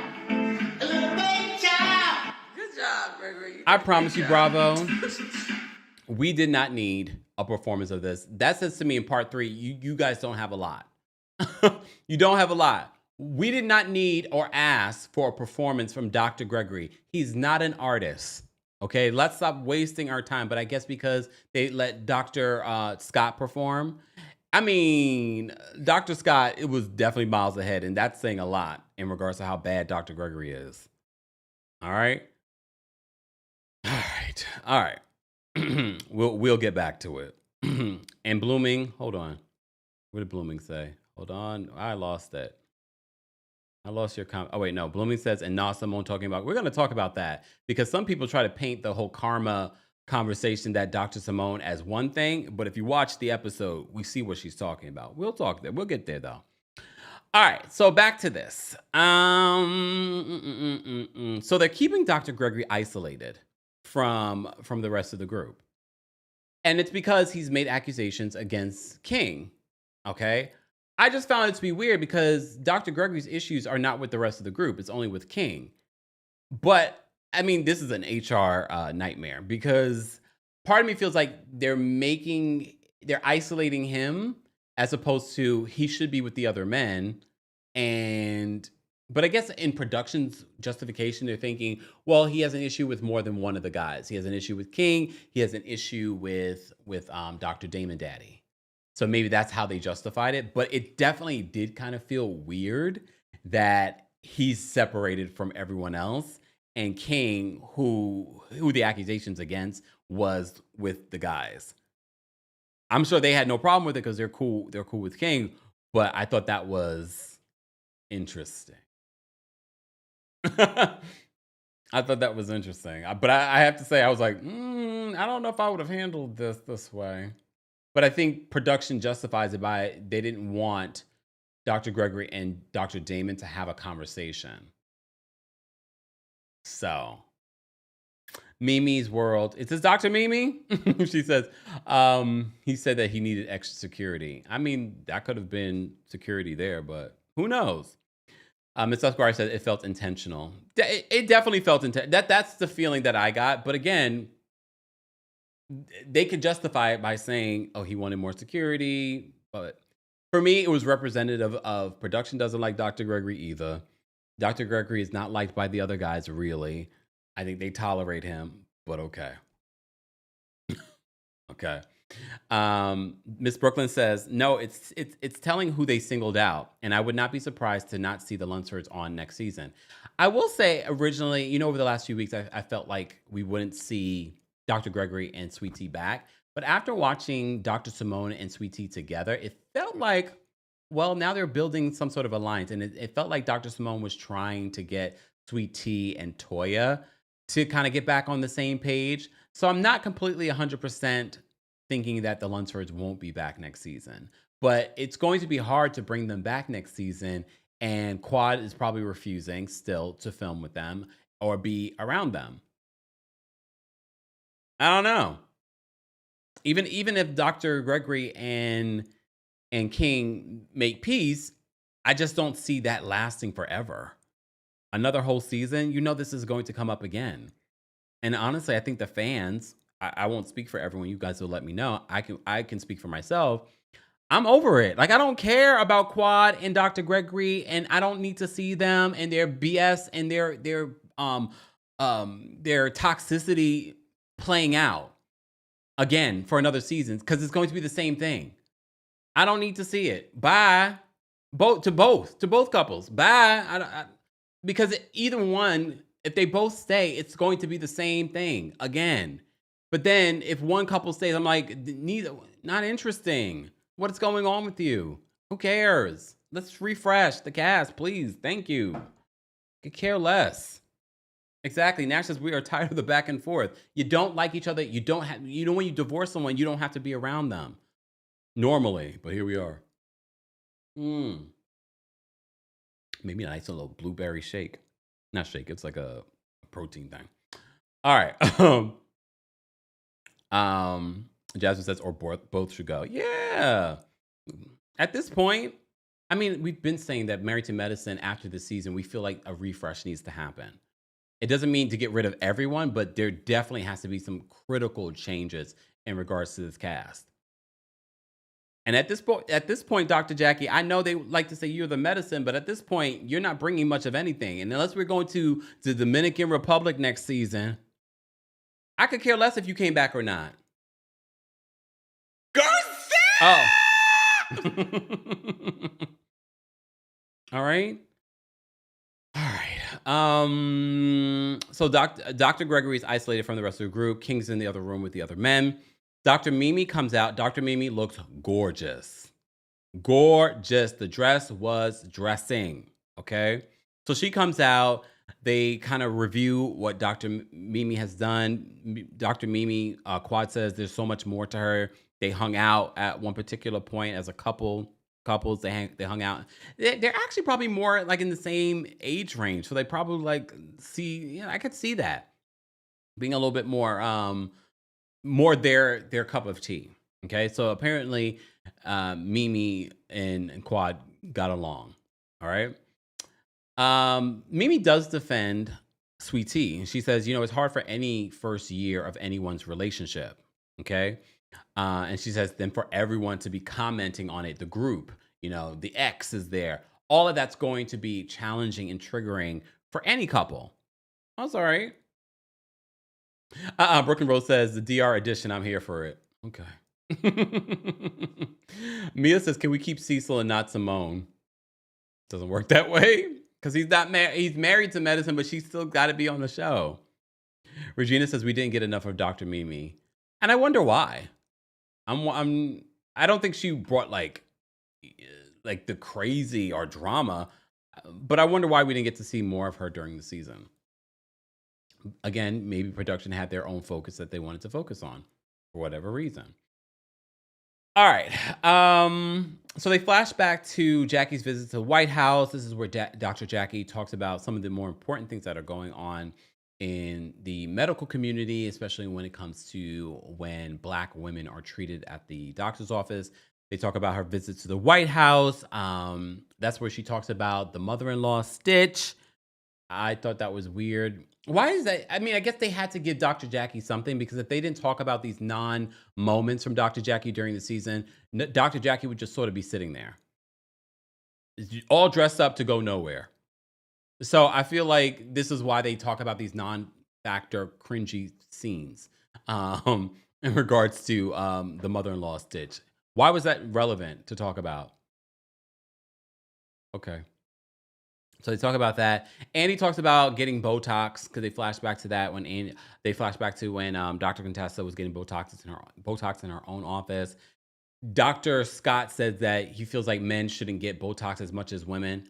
A little baby child. Good job, Gregory. I promise you, Bravo, we did not need a performance of this. That says to me in part 3, you guys don't have a lot. You don't have a lot. We did not need or ask for a performance from Dr. Gregory. He's not an artist. Okay, let's stop wasting our time. But I guess because they let Dr. Scott perform. I mean, Dr. Scott, it was definitely miles ahead. And that's saying a lot in regards to how bad Dr. Gregory is. All right. All right. We'll get back to it. And Blooming, hold on. What did Blooming say? Hold on. I lost that. I lost your comment. Oh, wait, no. Blooming says, and now someone talking about, we're going to talk about that because some people try to paint the whole karma conversation that Dr. Simone as one thing. But if you watch the episode, we see what she's talking about. We'll talk there. We'll get there, though. All right. So back to this. So they're keeping Dr. Gregory isolated from the rest of the group. And it's because he's made accusations against King. Okay. I just found it to be weird because Dr. Gregory's issues are not with the rest of the group. It's only with King. But I mean, this is an HR nightmare because part of me feels like they're isolating him as opposed to he should be with the other men. But I guess in production's justification, they're thinking, well, he has an issue with more than one of the guys. He has an issue with King. He has an issue with Dr. Damon Daddy. So maybe that's how they justified it. But it definitely did kind of feel weird that he's separated from everyone else. And King, who the accusations against, was with the guys. I'm sure they had no problem with it because they're cool. They're cool with King. But I thought that was interesting. I thought that was interesting. But I have to say, I was like, I don't know if I would have handled this way. But I think production justifies it by they didn't want Dr. Gregory and Dr. Damon to have a conversation. So, Mimi's world. It says Dr. Mimi. She says, he said that he needed extra security. I mean, that could have been security there, but who knows? Ms. Esquire said it felt intentional. It definitely felt intentional. That's the feeling that I got. But again, they could justify it by saying, oh, he wanted more security. But for me, it was representative of production doesn't like Dr. Gregory either. Dr. Gregory is not liked by the other guys, really. I think they tolerate him, but okay. Okay. Miss Brooklyn says, no, it's telling who they singled out. And I would not be surprised to not see the Lunsfords on next season. I will say originally, over the last few weeks, I felt like we wouldn't see Dr. Gregory and Sweet Tea back. But after watching Dr. Simone and Sweet Tea together, it felt like, well, now they're building some sort of alliance. And it felt like Dr. Simone was trying to get Sweet Tea and Toya to kind of get back on the same page. So I'm not completely 100% thinking that the Lunsfords won't be back next season. But it's going to be hard to bring them back next season. And Quad is probably refusing still to film with them or be around them. I don't know. Even if Dr. Gregory and King make peace, I just don't see that lasting forever. Another whole season, this is going to come up again. And honestly, I think the fans, I won't speak for everyone. You guys will let me know. I can speak for myself. I'm over it. Like, I don't care about Quad and Dr. Gregory, and I don't need to see them and their BS and their toxicity playing out again for another season because it's going to be the same thing. I don't need to see it. Bye. To both couples. Bye. Because either one, if they both stay, it's going to be the same thing again. But then if one couple stays, I'm like, neither, not interesting. What's going on with you? Who cares? Let's refresh the cast, please. Thank you. Could care less. Exactly. Nash says we are tired of the back and forth. You don't like each other. You don't have, when you divorce someone, you don't have to be around them normally, but here we are. Maybe a nice little blueberry shake. Not shake. It's like a protein thing. All right. Jasmine says, or both should go. Yeah. At this point, I mean, we've been saying that Married to Medicine after the season, we feel like a refresh needs to happen. It doesn't mean to get rid of everyone, but there definitely has to be some critical changes in regards to this cast. And at this point, Dr. Jackie, I know they like to say you're the medicine, but at this point, you're not bringing much of anything. And unless we're going to the Dominican Republic next season, I could care less if you came back or not. Garcia! Oh. All right. All right. So Dr. Gregory is isolated from the rest of the group. King's in the other room with the other men. Dr. Mimi comes out. Dr. Mimi looks gorgeous. Gorgeous. The dress was dressing. Okay. So she comes out. They kind of review what Dr. Mimi has done. Dr. Mimi, Quad says there's so much more to her. They hung out at one particular point as a couples. They hung out. They're actually probably more like in the same age range. So they probably like see, I could see that being a little bit more their cup of tea. Okay. So apparently Mimi and Quad got along. All right. Mimi does defend Sweet Tea. She says, it's hard for any first year of anyone's relationship. Okay. And she says, then for everyone to be commenting on it, the group, the ex is there. All of that's going to be challenging and triggering for any couple. That's all right. Brooklyn Rose says, the DR edition, I'm here for it. Okay. Mia says, can we keep Cecil and not Simone? Doesn't work that way because he's not married. He's married to medicine, but she's still got to be on the show. Regina says we didn't get enough of Dr. Mimi, and I wonder why. I don't think she brought like the crazy or drama, but I wonder why we didn't get to see more of her during the season. Again, maybe production had their own focus that they wanted to focus on for whatever reason. All right. So they flash back to Jackie's visit to the White House. This is where Dr. Jackie talks about some of the more important things that are going on in the medical community, especially when it comes to when Black women are treated at the doctor's office. They talk about her visit to the White House. That's where she talks about the mother-in-law stitch. I thought that was weird. Why is that? I mean, I guess they had to give Dr. Jackie something, because if they didn't talk about these non-moments from Dr. Jackie during the season, Dr. Jackie would just sort of be sitting there, all dressed up to go nowhere. So I feel like this is why they talk about these non-factor cringy scenes in regards to the mother-in-law stitch. Why was that relevant to talk about? Okay. So they talk about that. Andy talks about getting Botox, because they flash back to that when Dr. Contessa was getting Botox in her own office. Dr. Scott says that he feels like men shouldn't get Botox as much as women.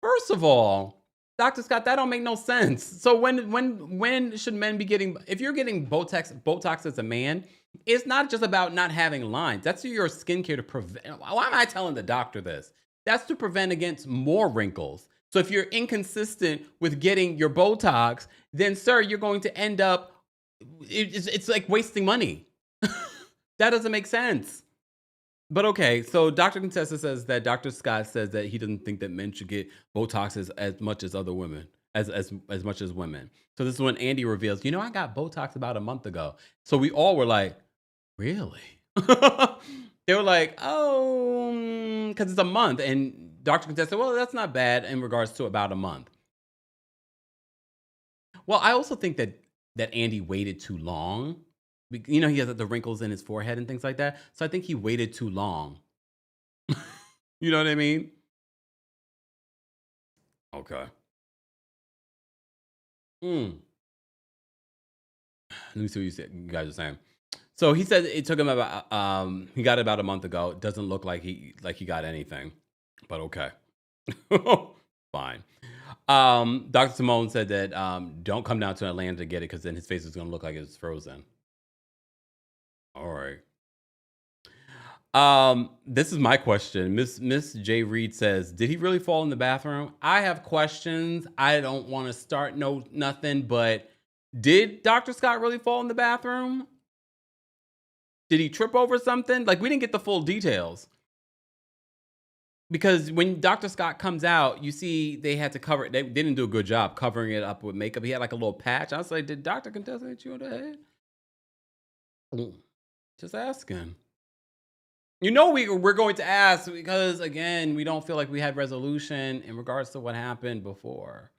First of all, Dr. Scott, that don't make no sense. So when should men be getting? If you're getting Botox as a man, it's not just about not having lines. That's your skincare to prevent. Why am I telling the doctor this? That's to prevent against more wrinkles. So if you're inconsistent with getting your Botox, then sir, you're going to end up, it's like wasting money. That doesn't make sense. But okay, so Dr. Contessa says that Dr. Scott says that he doesn't think that men should get Botox as much as other women, as much as women. So this is when Andy reveals, I got Botox about a month ago. So we all were like, really? They were like, oh, because it's a month. And Dr. Contessa said, well, that's not bad in regards to about a month. Well, I also think that Andy waited too long. He has the wrinkles in his forehead and things like that. So I think he waited too long. You know what I mean? Okay. Let me see what you guys are saying. So he said it took him about he got it about a month ago. It doesn't look like he got anything, but okay. Fine. Dr. Simone said that don't come down to Atlanta to get it, because then his face is going to look like it's frozen. All right. This is my question. Miss J. Reed says, did he really fall in the bathroom? I have questions. I don't want to start nothing, but did Dr. Scott really fall in the bathroom? Did he trip over something? Like, we didn't get the full details. Because when Dr. Scott comes out, you see they had to cover it. They didn't do a good job covering it up with makeup. He had like a little patch. I was like, did Dr. Contessa hit you on the head? Just asking. You know we're going to ask because, again, we don't feel like we had resolution in regards to what happened before.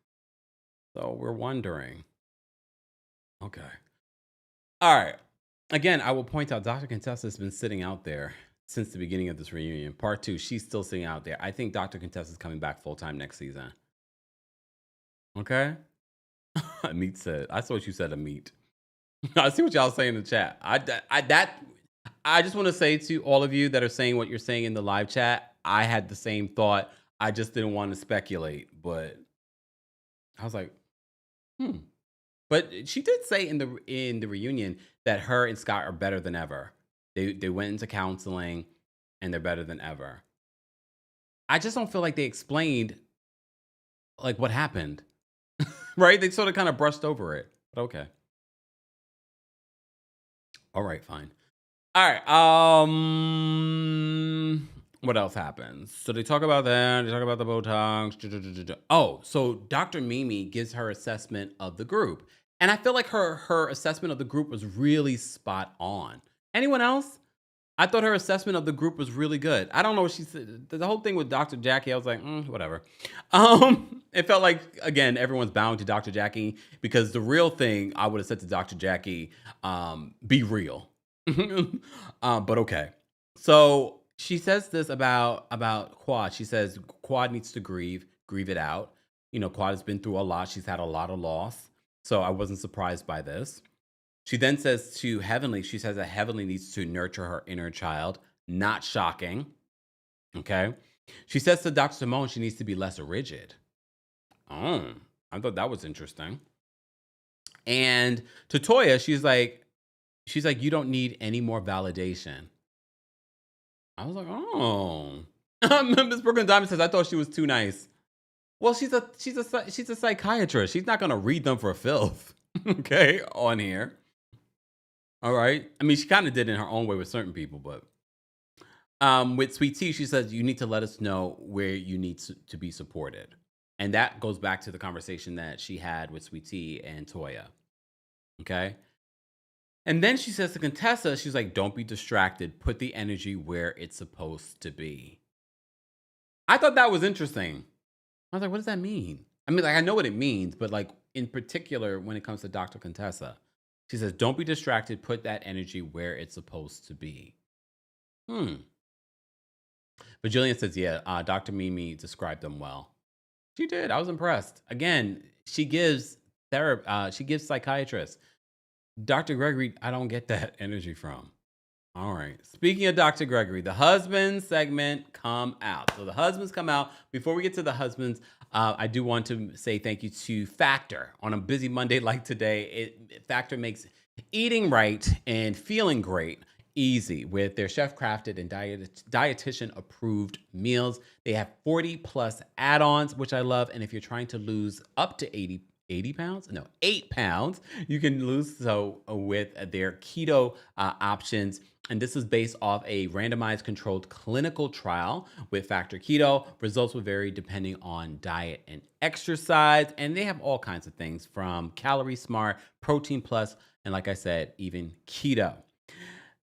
So we're wondering. Okay. All right. Again, I will point out Dr. Contessa has been sitting out there since the beginning of this reunion. Part 2, she's still sitting out there. I think Dr. Contessa is coming back full-time next season. Okay? Meat said. I saw what you said, Meat. I see what y'all say in the chat. I just want to say to all of you that are saying what you're saying in the live chat, I had the same thought. I just didn't want to speculate, but I was like, But she did say in the reunion that her and Scott are better than ever. They went into counseling and they're better than ever. I just don't feel like they explained like what happened. Right? They sort of kind of brushed over it. But okay. All right, fine. All right. What else happens? So they talk about that. They talk about the Botox. Oh, so Dr. Mimi gives her assessment of the group. And I feel like her assessment of the group was really spot on. Anyone else? I thought her assessment of the group was really good. I don't know what she said. The whole thing with Dr. Jackie, I was like, whatever. It felt like, again, everyone's bowing to Dr. Jackie because the real thing I would have said to Dr. Jackie, be real. But okay. So she says this about Quad. She says Quad needs to grieve it out. You know, Quad has been through a lot. She's had a lot of loss. So I wasn't surprised by this. She then says to Heavenly, she says that Heavenly needs to nurture her inner child. Not shocking. Okay. She says to Dr. Simone she needs to be less rigid. Oh, I thought that was interesting. And to Toya, she's like, you don't need any more validation. I was like, oh. Miss Brooklyn Diamond says, I thought she was too nice. Well, she's a psychiatrist. She's not gonna read them for filth. Okay, on here. All right. I mean, she kind of did in her own way with certain people, but with Sweet Tea, she says you need to let us know where you need to be supported. And that goes back to the conversation that she had with Sweet Tea and Toya. Okay. And then she says to Contessa, she's like, don't be distracted. Put the energy where it's supposed to be. I thought that was interesting. I was like, what does that mean? I mean, like, I know what it means, but like in particular, when it comes to Dr. Contessa, she says, don't be distracted. Put that energy where it's supposed to be. But Jillian says, yeah, Dr. Mimi described them well. She did. I was impressed. Again, she gives psychiatrists. Dr. Gregory, I don't get that energy from. All right. Speaking of Dr. Gregory, the husband segment come out. So the husbands come out. Before we get to the husbands, I do want to say thank you to Factor. On a busy Monday like today, Factor makes eating right and feeling great easy with their chef-crafted and dietitian-approved meals. They have 40-plus add-ons, which I love. And if you're trying to lose up to 8 pounds, you can lose so with their keto options. And this is based off a randomized controlled clinical trial with Factor Keto. Results will vary depending on diet and exercise. And they have all kinds of things from Calorie Smart, Protein Plus, and like I said, even keto.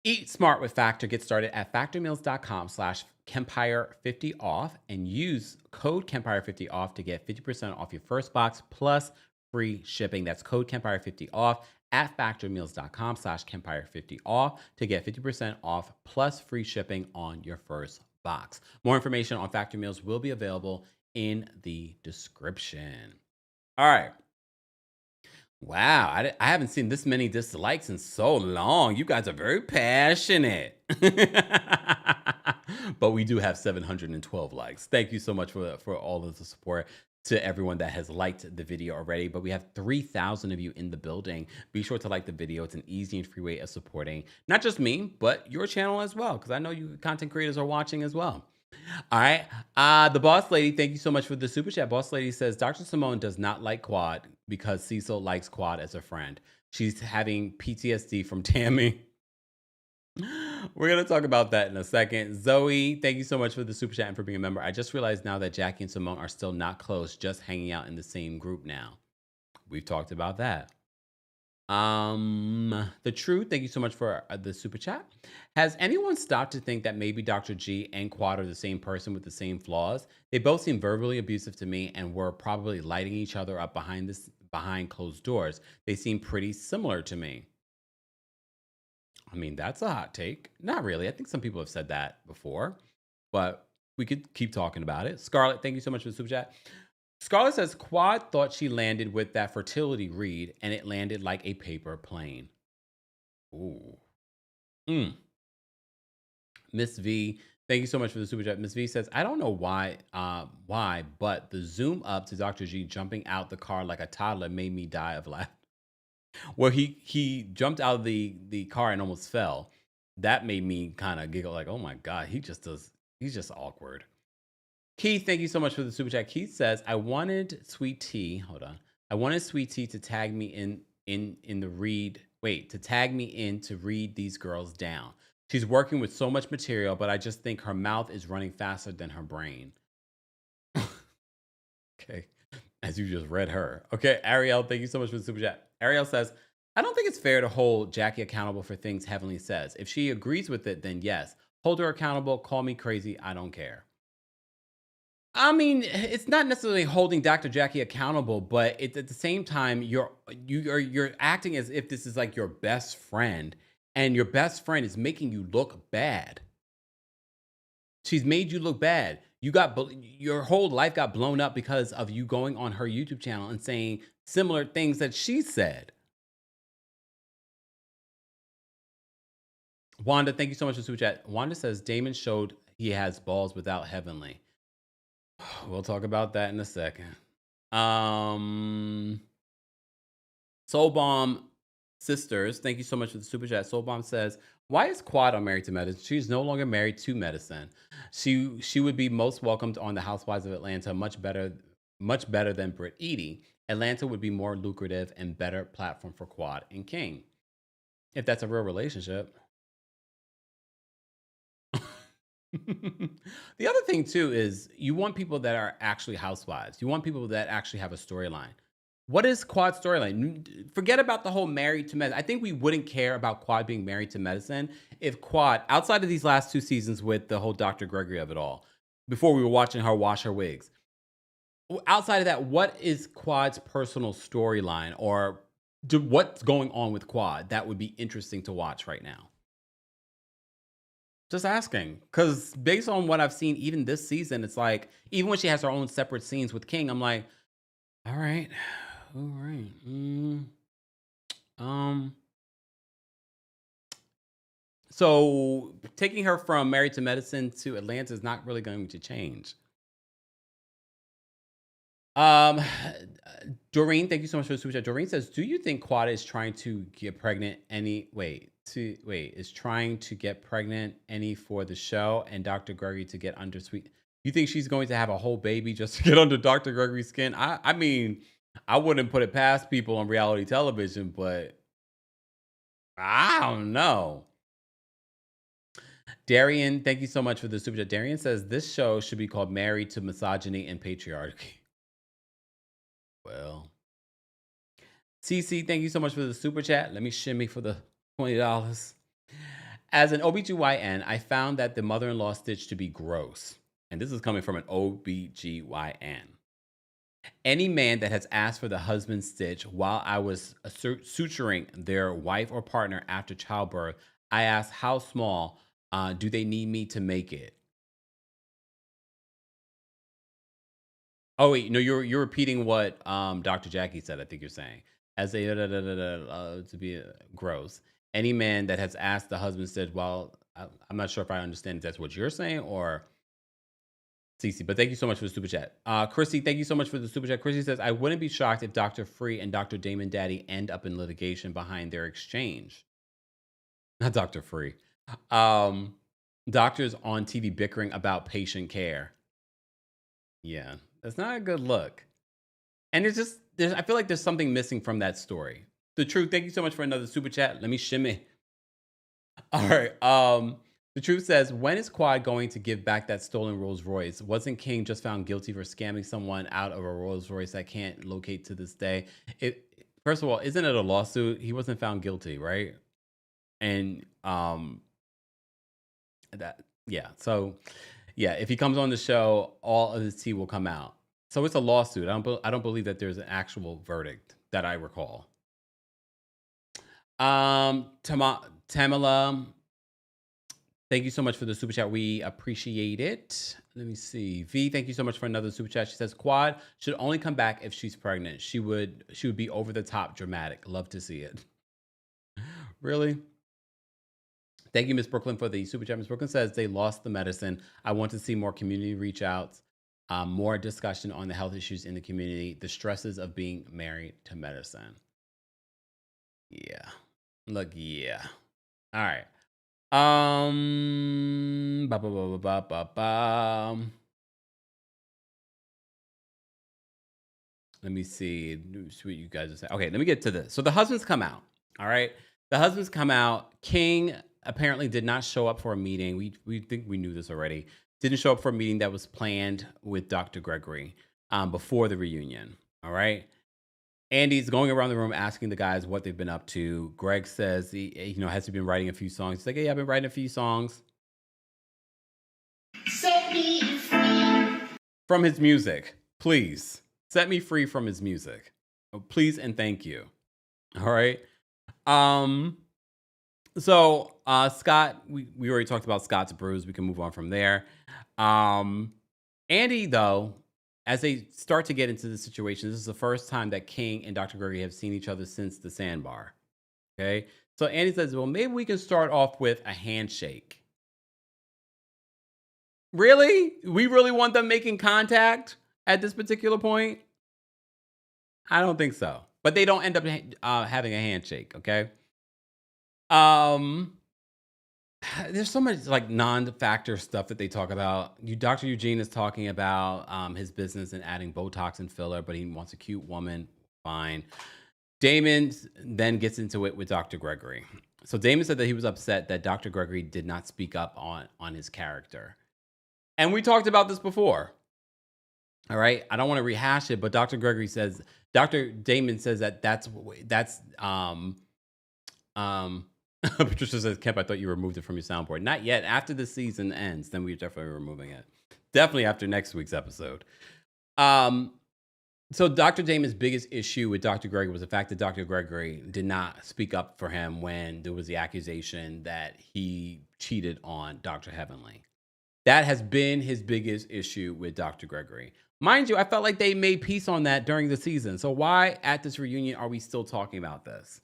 Eat smart with Factor. Get started at factormeals.com/Kempire50off and use code Kempire50off to get 50% off your first box plus free shipping. That's code Kempire50off at factormeals.com/Kempire50off to get 50% off plus free shipping on your first box. More information on Factor Meals will be available in the description. All right. Wow, I haven't seen this many dislikes in so long. You guys are very passionate. But we do have 712 likes. Thank you so much for all of the support to everyone that has liked the video already. But we have 3,000 of you in the building. Be sure to like the video. It's an easy and free way of supporting not just me, but your channel as well, because I know you content creators are watching as well. All right. The Boss Lady, thank you so much for the super chat. Boss Lady says, Dr. Simone does not like Quad because Cecil likes Quad as a friend. She's having PTSD from Tammy. We're going to talk about that in a second. Zoe, thank you so much for the super chat and for being a member. I just realized now that Jackie and Simone are still not close, just hanging out in the same group now. We've talked about that. The Truth, thank you so much for the super chat. Has anyone stopped to think that maybe Dr. G and Quad are the same person with the same flaws? They both seem verbally abusive to me and were probably lighting each other up behind closed doors. They seem pretty similar to me. I mean, that's a hot take. Not really. I think some people have said that before, but we could keep talking about it. Scarlett, thank you so much for the super chat. Scarlett says Quad thought she landed with that fertility read and it landed like a paper plane. Ooh. Miss V, thank you so much for the super chat. Miss V says, I don't know why, but the zoom up to Dr. G jumping out the car like a toddler made me die of laughter. Well, he jumped out of the car and almost fell. That made me kind of giggle like, oh my God, he's just awkward. Keith, thank you so much for the super chat. Keith says, I wanted Sweet Tea. Hold on. I wanted Sweet Tea to tag me in the read. Wait, to tag me in to read these girls down. She's working with so much material, but I just think her mouth is running faster than her brain. Okay. As you just read her. Okay, Ariel, thank you so much for the super chat. Ariel says, I don't think it's fair to hold Jackie accountable for things Heavenly says. If she agrees with it, then yes. Hold her accountable. Call me crazy. I don't care. I mean, it's not necessarily holding Dr. Jackie accountable, but it's at the same time you're acting as if this is like your best friend, and your best friend is making you look bad. She's made you look bad. Your whole life got blown up because of you going on her YouTube channel and saying similar things that she said. Wanda, thank you so much for super chat. Wanda says Damon showed he has balls without Heavenly. We'll talk about that in a second. Soul Bomb Sisters, thank you so much for the super chat. Soul Bomb says, why is Quad on Married to Medicine? She's no longer married to medicine. She would be most welcomed on the Housewives of Atlanta, much better than Britt Edie. Atlanta would be more lucrative and better platform for Quad and King. If that's a real relationship. The other thing too is you want people that are actually housewives. You want people that actually have a storyline. What is Quad's storyline? Forget about the whole married to medicine. I think we wouldn't care about Quad being married to medicine if Quad, outside of these last 2 seasons with the whole Dr. Gregory of it all, before we were watching her wash her wigs. Outside of that, what is Quad's personal storyline, or what's going on with Quad that would be interesting to watch right now? Just asking, because based on what I've seen, even this season, it's like, even when she has her own separate scenes with King, I'm like, all right. So taking her from Married to Medicine to Atlanta is not really going to change. Doreen, thank you so much for the super chat. Doreen says, do you think Quad is trying to get pregnant is trying to get pregnant any for the show and Dr. Gregory to get under sweet? You think she's going to have a whole baby just to get under Dr. Gregory's skin? I mean, I wouldn't put it past people on reality television, but I don't know. Darian, thank you so much for the super chat. Darian says this show should be called Married to Misogyny and Patriarchy. Well, CC, thank you so much for the super chat. Let me shimmy for the $20. As an OBGYN, I found that the mother-in-law stitch to be gross. And this is coming from an OBGYN. Any man that has asked for the husband stitch while I was suturing their wife or partner after childbirth, I asked how small do they need me to make it? Oh wait, no, you're repeating what Dr. Jackie said. I think you're saying as a to be gross. Any man that has asked the husband said, "Well, I'm not sure if I understand if that's what you're saying or Cece." But thank you so much for the super chat. Chrissy, thank you so much for the super chat. Chrissy says, "I wouldn't be shocked if Dr. Free and Dr. Damon Daddy end up in litigation behind their exchange." Not Dr. Free. Doctors on TV bickering about patient care. Yeah. That's not a good look. And it's just, I feel like there's something missing from that story. The Truth, thank you so much for another super chat. Let me shimmy. All right. The truth says, when is Quad going to give back that stolen Rolls Royce? Wasn't King just found guilty for scamming someone out of a Rolls Royce that can't locate to this day? First of all, isn't it a lawsuit? He wasn't found guilty, right? And so yeah, if he comes on the show, all of his tea will come out. So it's a lawsuit. I don't believe that there's an actual verdict that I recall. Tamala, thank you so much for the super chat. We appreciate it. Let me see. V, thank you so much for another super chat. She says Quad should only come back if she's pregnant. She would be over the top dramatic. Love to see it. Really? Thank you, Miss Brooklyn, for the super chat. Miss Brooklyn says they lost the medicine. I want to see more community reach outs, more discussion on the health issues in the community, the stresses of being married to medicine. Yeah. Look, yeah. All right. Let me see what you guys are saying. Okay, let me get to this. So the husbands come out. All right. The husbands come out. King apparently did not show up for a meeting. We think we knew this already. Didn't show up for a meeting that was planned with Dr. Gregory before the reunion. All right. Andy's going around the room asking the guys what they've been up to. Greg says has he been writing a few songs? He's like, hey, I've been writing a few songs. Set me free. From his music, please. Set me free from his music. Oh, please and thank you. All right. So Scott, we already talked about Scott's bruise. We can move on from there. Andy, though, as they start to get into the situation, this is the first time that King and Dr. Gregory have seen each other since the sandbar. Okay. So Andy says, well, maybe we can start off with a handshake. Really? We really want them making contact at this particular point? I don't think so. But they don't end up having a handshake, okay? There's so much like non-factor stuff that they talk about. Dr. Eugene is talking about his business and adding Botox and filler, but he wants a cute woman. Fine. Damon then gets into it with Dr. Gregory. So Damon said that he was upset that Dr. Gregory did not speak up on his character. And we talked about this before. All right. I don't want to rehash it, but Dr. Gregory says, Dr. Damon says that's Patricia says, Kemp, I thought you removed it from your soundboard. Not yet. After the season ends, then we're definitely removing it. Definitely after next week's episode. So Dr. Damon's biggest issue with Dr. Gregory was the fact that Dr. Gregory did not speak up for him when there was the accusation that he cheated on Dr. Heavenly. That has been his biggest issue with Dr. Gregory. Mind you, I felt like they made peace on that during the season. So why at this reunion are we still talking about this?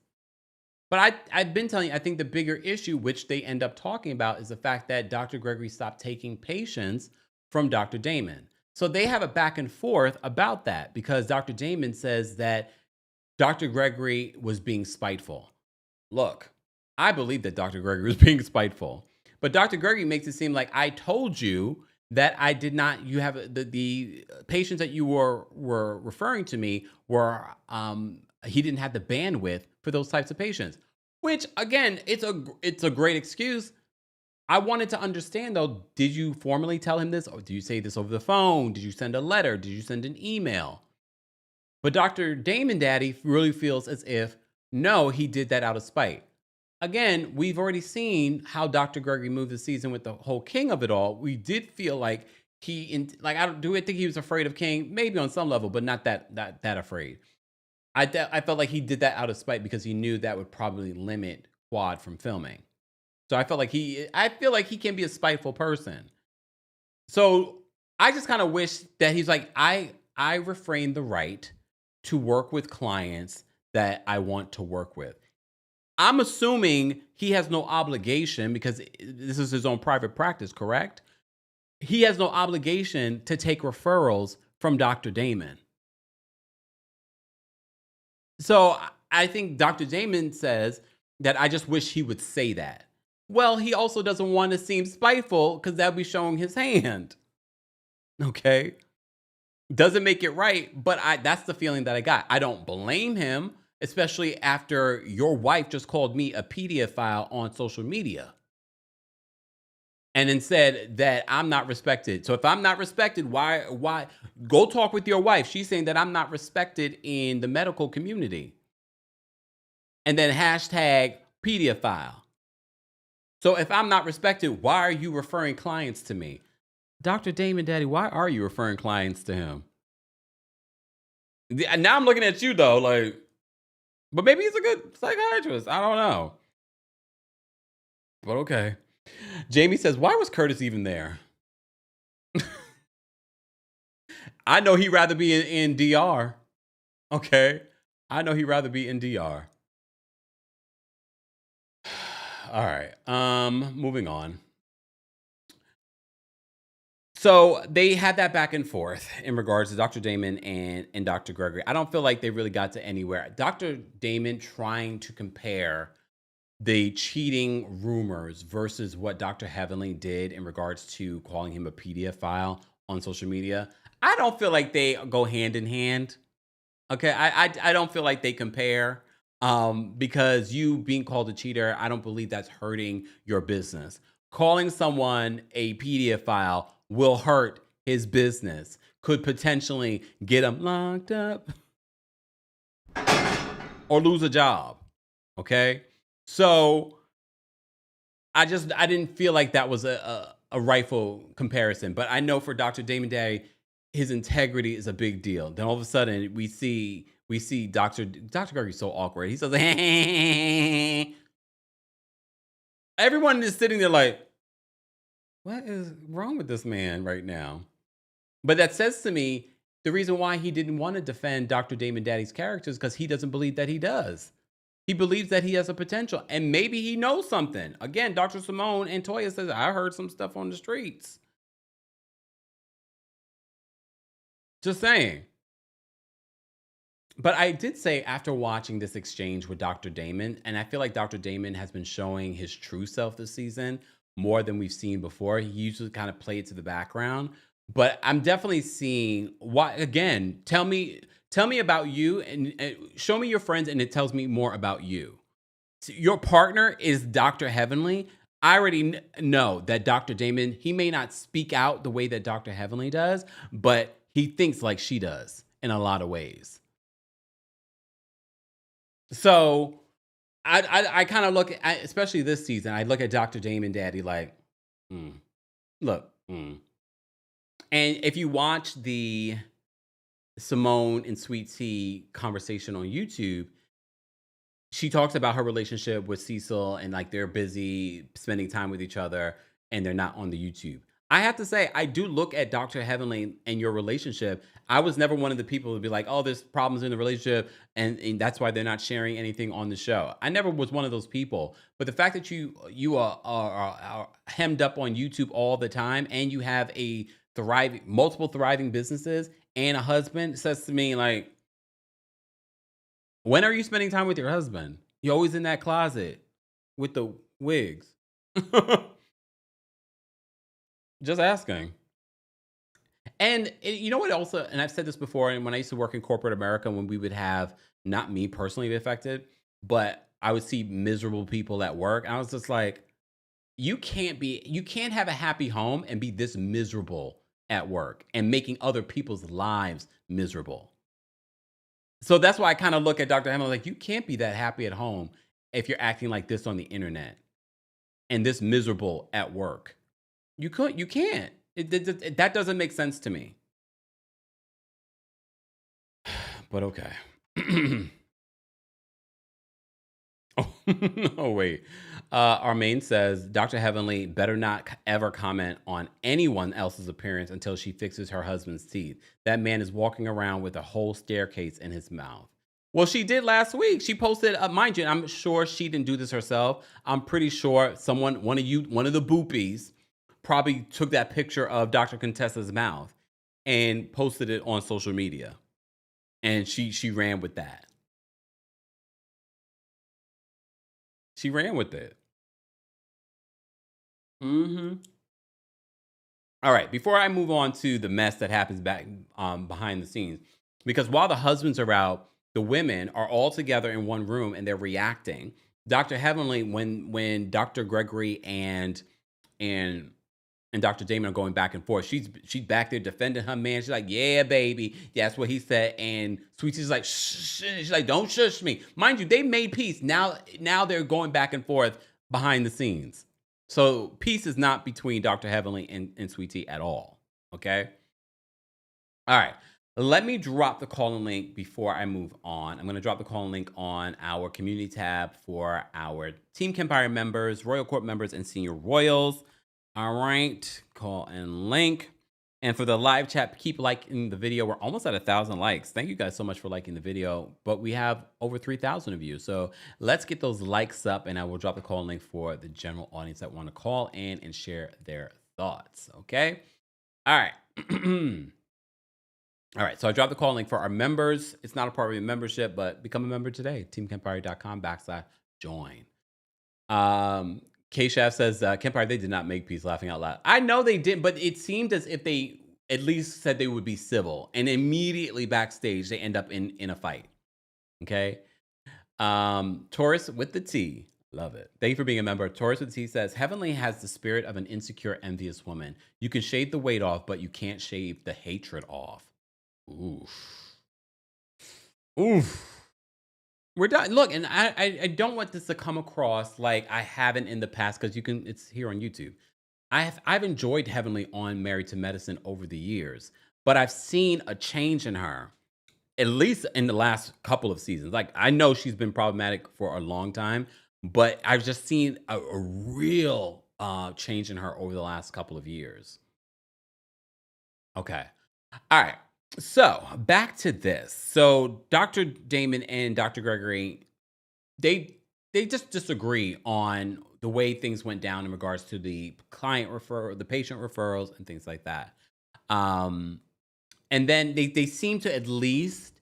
But I've been telling you, I think the bigger issue, which they end up talking about, is the fact that Dr. Gregory stopped taking patients from Dr. Damon. So they have a back and forth about that because Dr. Damon says that Dr. Gregory was being spiteful. Look, I believe that Dr. Gregory was being spiteful. But Dr. Gregory makes it seem like I told you that I did not, you have the patients that you were referring to me were, he didn't have the bandwidth for those types of patients, which again, it's a great excuse. I wanted to understand though, did you formally tell him this? Or do you say this over the phone? Did you send a letter? Did you send an email? But Dr. Damon Daddy really feels as if, no, he did that out of spite. Again, we've already seen how Dr. Gregory moved the season with the whole King of it all. We did feel like I think he was afraid of King, maybe on some level, but not that afraid. I felt like he did that out of spite because he knew that would probably limit Quad from filming. So I feel like he can be a spiteful person. So I just kind of wish that he's like, I refrain the right to work with clients that I want to work with. I'm assuming he has no obligation because this is his own private practice, correct? He has no obligation to take referrals from Dr. Damon. So I think Dr. Damon says that I just wish he would say that. Well, he also doesn't want to seem spiteful because that would be showing his hand. Okay? Doesn't make it right, but that's the feeling that I got. I don't blame him. especially after your wife just called me a pedophile on social media and then said that I'm not respected. So if I'm not respected, why go talk with your wife? She's saying that I'm not respected in the medical community. And then hashtag pedophile. So if I'm not respected, why are you referring clients to me? Dr. Damon Daddy, why are you referring clients to him? Now I'm looking at you though, like, but maybe he's a good psychiatrist. I don't know. But okay. Jamie says, why was Curtis even there? I know he'd rather be in DR. Okay. I know he'd rather be in DR. All right. Moving on. So they had that back and forth in regards to Dr. Damon and Dr. Gregory. I don't feel like they really got to anywhere. Dr. Damon trying to compare the cheating rumors versus what Dr. Heavenly did in regards to calling him a pedophile on social media. I don't feel like they go hand in hand. Okay, I don't feel like they compare because you being called a cheater, I don't believe that's hurting your business. Calling someone a pedophile will hurt his business, could potentially get him locked up or lose a job. Okay, so I didn't feel like that was a rightful comparison, but I know for Dr. Damon Day, his integrity is a big deal. Then all of a sudden we see Dr. Gregory's so awkward. He says, everyone is sitting there like, what is wrong with this man right now? But that says to me, the reason why he didn't want to defend Dr. Damon Daddy's character is because he doesn't believe that he does. He believes that he has a potential, and maybe he knows something. Again, Dr. Simone and Toya says, I heard some stuff on the streets. Just saying. But I did say after watching this exchange with Dr. Damon, and I feel like Dr. Damon has been showing his true self this season more than we've seen before. He usually kind of played to the background, but I'm definitely seeing why. Again, tell me about you and show me your friends, and it tells me more about you. So your partner is Dr. Heavenly. I already know that Dr. Damon, he may not speak out the way that Dr. Heavenly does, but he thinks like she does in a lot of ways. So I kind of look at, especially this season, I look at Dr. Damon Daddy like, look. And if you watch the Simone and Sweet Tea conversation on YouTube, she talks about her relationship with Cecil and like they're busy spending time with each other and they're not on the YouTube. I have to say, I do look at Dr. Heavenly and your relationship. I was never one of the people to be like, oh, there's problems in the relationship and that's why they're not sharing anything on the show. I never was one of those people. But the fact that you are hemmed up on YouTube all the time and you have multiple thriving businesses and a husband says to me like, when are you spending time with your husband? You're always in that closet with the wigs. Just asking. And you know what also, and I've said this before, and when I used to work in corporate America, when we would have, not me personally affected, but I would see miserable people at work. I was just like, you can't have a happy home and be this miserable at work and making other people's lives miserable. So that's why I kind of look at Dr. Hamilton like, you can't be that happy at home if you're acting like this on the internet and this miserable at work. You can't. That doesn't make sense to me. But okay. Oh, wait. Armaine says, Dr. Heavenly better not ever comment on anyone else's appearance until she fixes her husband's teeth. That man is walking around with a whole staircase in his mouth. Well, she did last week. She posted, mind you, I'm sure she didn't do this herself. I'm pretty sure one of the boopies probably took that picture of Dr. Contessa's mouth and posted it on social media. And she ran with that. She ran with it. All right, before I move on to the mess that happens back behind the scenes, because while the husbands are out, the women are all together in one room and they're reacting. Dr. Heavenly, when Dr. Gregory and Dr. Damon are going back and forth, she's back there defending her man. She's like, yeah, baby, that's what he said. And Sweetie's like, shh. She's like, don't shush me. Mind you, they made peace. Now they're going back and forth behind the scenes. So peace is not between Dr. Heavenly and Sweetie at all. Okay. All right. Let me drop the call-in link before I move on. I'm going to drop the call-in link on our community tab for our Team Kempire members, Royal Court members, and Senior Royals. All right, call-in link. And for the live chat, keep liking the video. We're almost at 1,000 likes. Thank you guys so much for liking the video. But we have over 3,000 of you. So let's get those likes up, and I will drop the call-in link for the general audience that want to call in and share their thoughts. Okay? All right. All right, so I dropped the call link for our members. It's not a part of your membership, but become a member today. TeamKempire.com/join. K-Chef says, Kempire, they did not make peace, laughing out loud. I know they didn't, but it seemed as if they at least said they would be civil. And immediately backstage, they end up in a fight. Okay? Taurus with the T. Love it. Thank you for being a member. Taurus with the T says, Heavenly has the spirit of an insecure, envious woman. You can shave the weight off, but you can't shave the hatred off. Oof. We're done. Look, and I don't want this to come across like I haven't in the past, because it's here on YouTube. I've enjoyed Heavenly on Married to Medicine over the years, but I've seen a change in her, at least in the last couple of seasons. Like, I know she's been problematic for a long time, but I've just seen a real change in her over the last couple of years. Okay. All right. So back to this. So Dr. Damon and Dr. Gregory, they just disagree on the way things went down in regards to the client referral, the patient referrals, and things like that. And then they seem to at least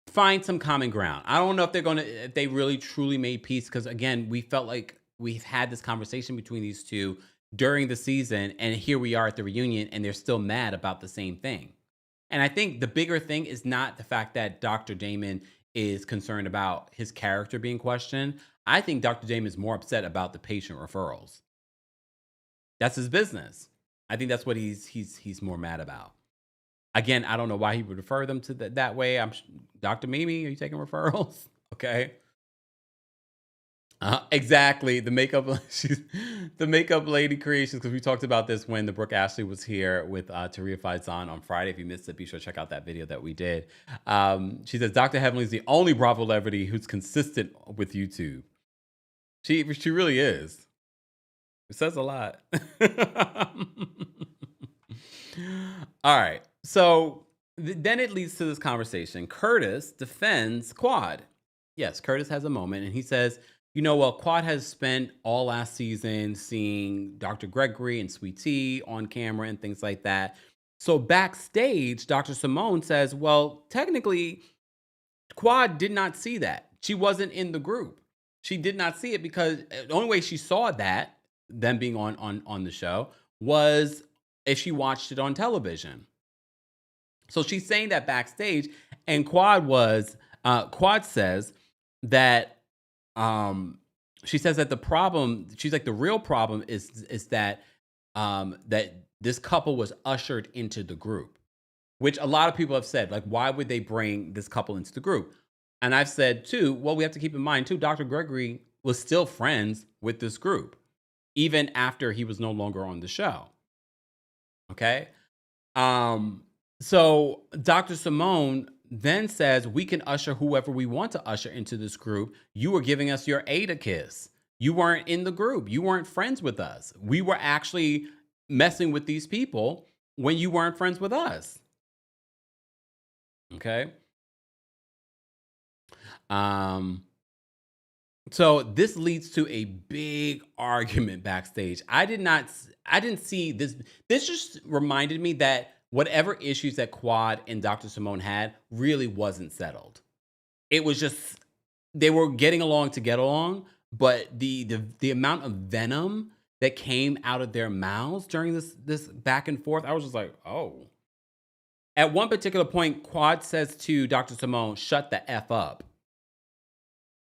find some common ground. I don't know if they really truly made peace, because again, we felt like we've had this conversation between these two during the season, and here we are at the reunion, and they're still mad about the same thing. And I think the bigger thing is not the fact that Dr. Damon is concerned about his character being questioned. I think Dr. Damon is more upset about the patient referrals. That's his business. I think that's what he's more mad about. Again, I don't know why he would refer them to that way. Dr. Mimi, are you taking referrals? Okay. Exactly. The makeup lady creations, because we talked about this when the Brooke Ashley was here with Taria Faizan on Friday. If you missed it, be sure to check out that video that we did. She says Dr. Heavenly is the only Bravo celebrity who's consistent with YouTube. She really is. It says a lot. All right. So then it leads to this conversation. Curtis defends Quad. Yes, Curtis has a moment, and he says, well, Quad has spent all last season seeing Dr. Gregory and Sweet Tea on camera and things like that. So backstage, Dr. Simone says, well, technically, Quad did not see that. She wasn't in the group. She did not see it, because the only way she saw that, them being on the show, was if she watched it on television. So she's saying that backstage, and Quad says that she says that the problem, she's like, the real problem is that that this couple was ushered into the group, which a lot of people have said, like, why would they bring this couple into the group? And I've said too, well, we have to keep in mind too, Dr. Gregory was still friends with this group, even after he was no longer on the show. Okay. So Dr. Simone then says, we can usher whoever we want to usher into this group. You were giving us your Ada kiss. You weren't in the group. You weren't friends with us. We were actually messing with these people when you weren't friends with us. Okay. So this leads to a big argument backstage. I didn't see this. This just reminded me that whatever issues that Quad and Dr. Simone had really wasn't settled. It was just, they were getting along to get along, but the amount of venom that came out of their mouths during this back and forth, I was just like, oh, At one particular point, Quad says to Dr. Simone, shut the F up.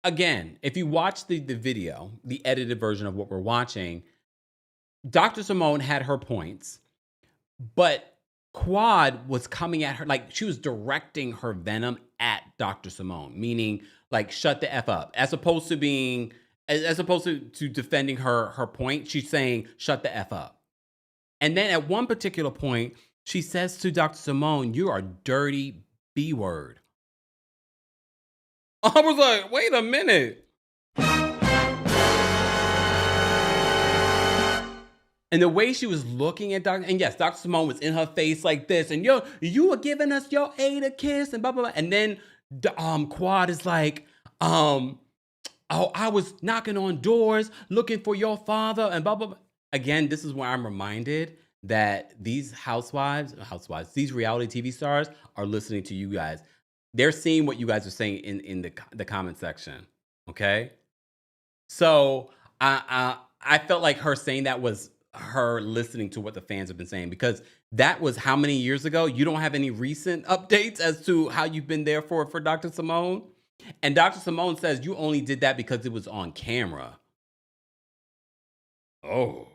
Again, if you watch the video, the edited version of what we're watching, Dr. Simone had her points, but Quad was coming at her like she was directing her venom at Dr. Simone, meaning like shut the F up. As opposed to being, as opposed to defending her point, she's saying shut the F up. And then at one particular point, she says to Dr. Simone, you are dirty B word. I was like, wait a minute. And the way she was looking at Dr. And yes, Dr. Simone was in her face like this. And yo, you were giving us your Ada kiss and blah, blah, blah. And then Quad is like, oh, I was knocking on doors looking for your father and blah, blah, blah. Again, this is where I'm reminded that these housewives, these reality TV stars are listening to you guys. They're seeing what you guys are saying in the comment section. Okay. So I felt like her saying that was her listening to what the fans have been saying, because that was how many years ago? You don't have any recent updates as to how you've been there for Dr. Simone? And Dr. Simone says you only did that because it was on camera. Oh.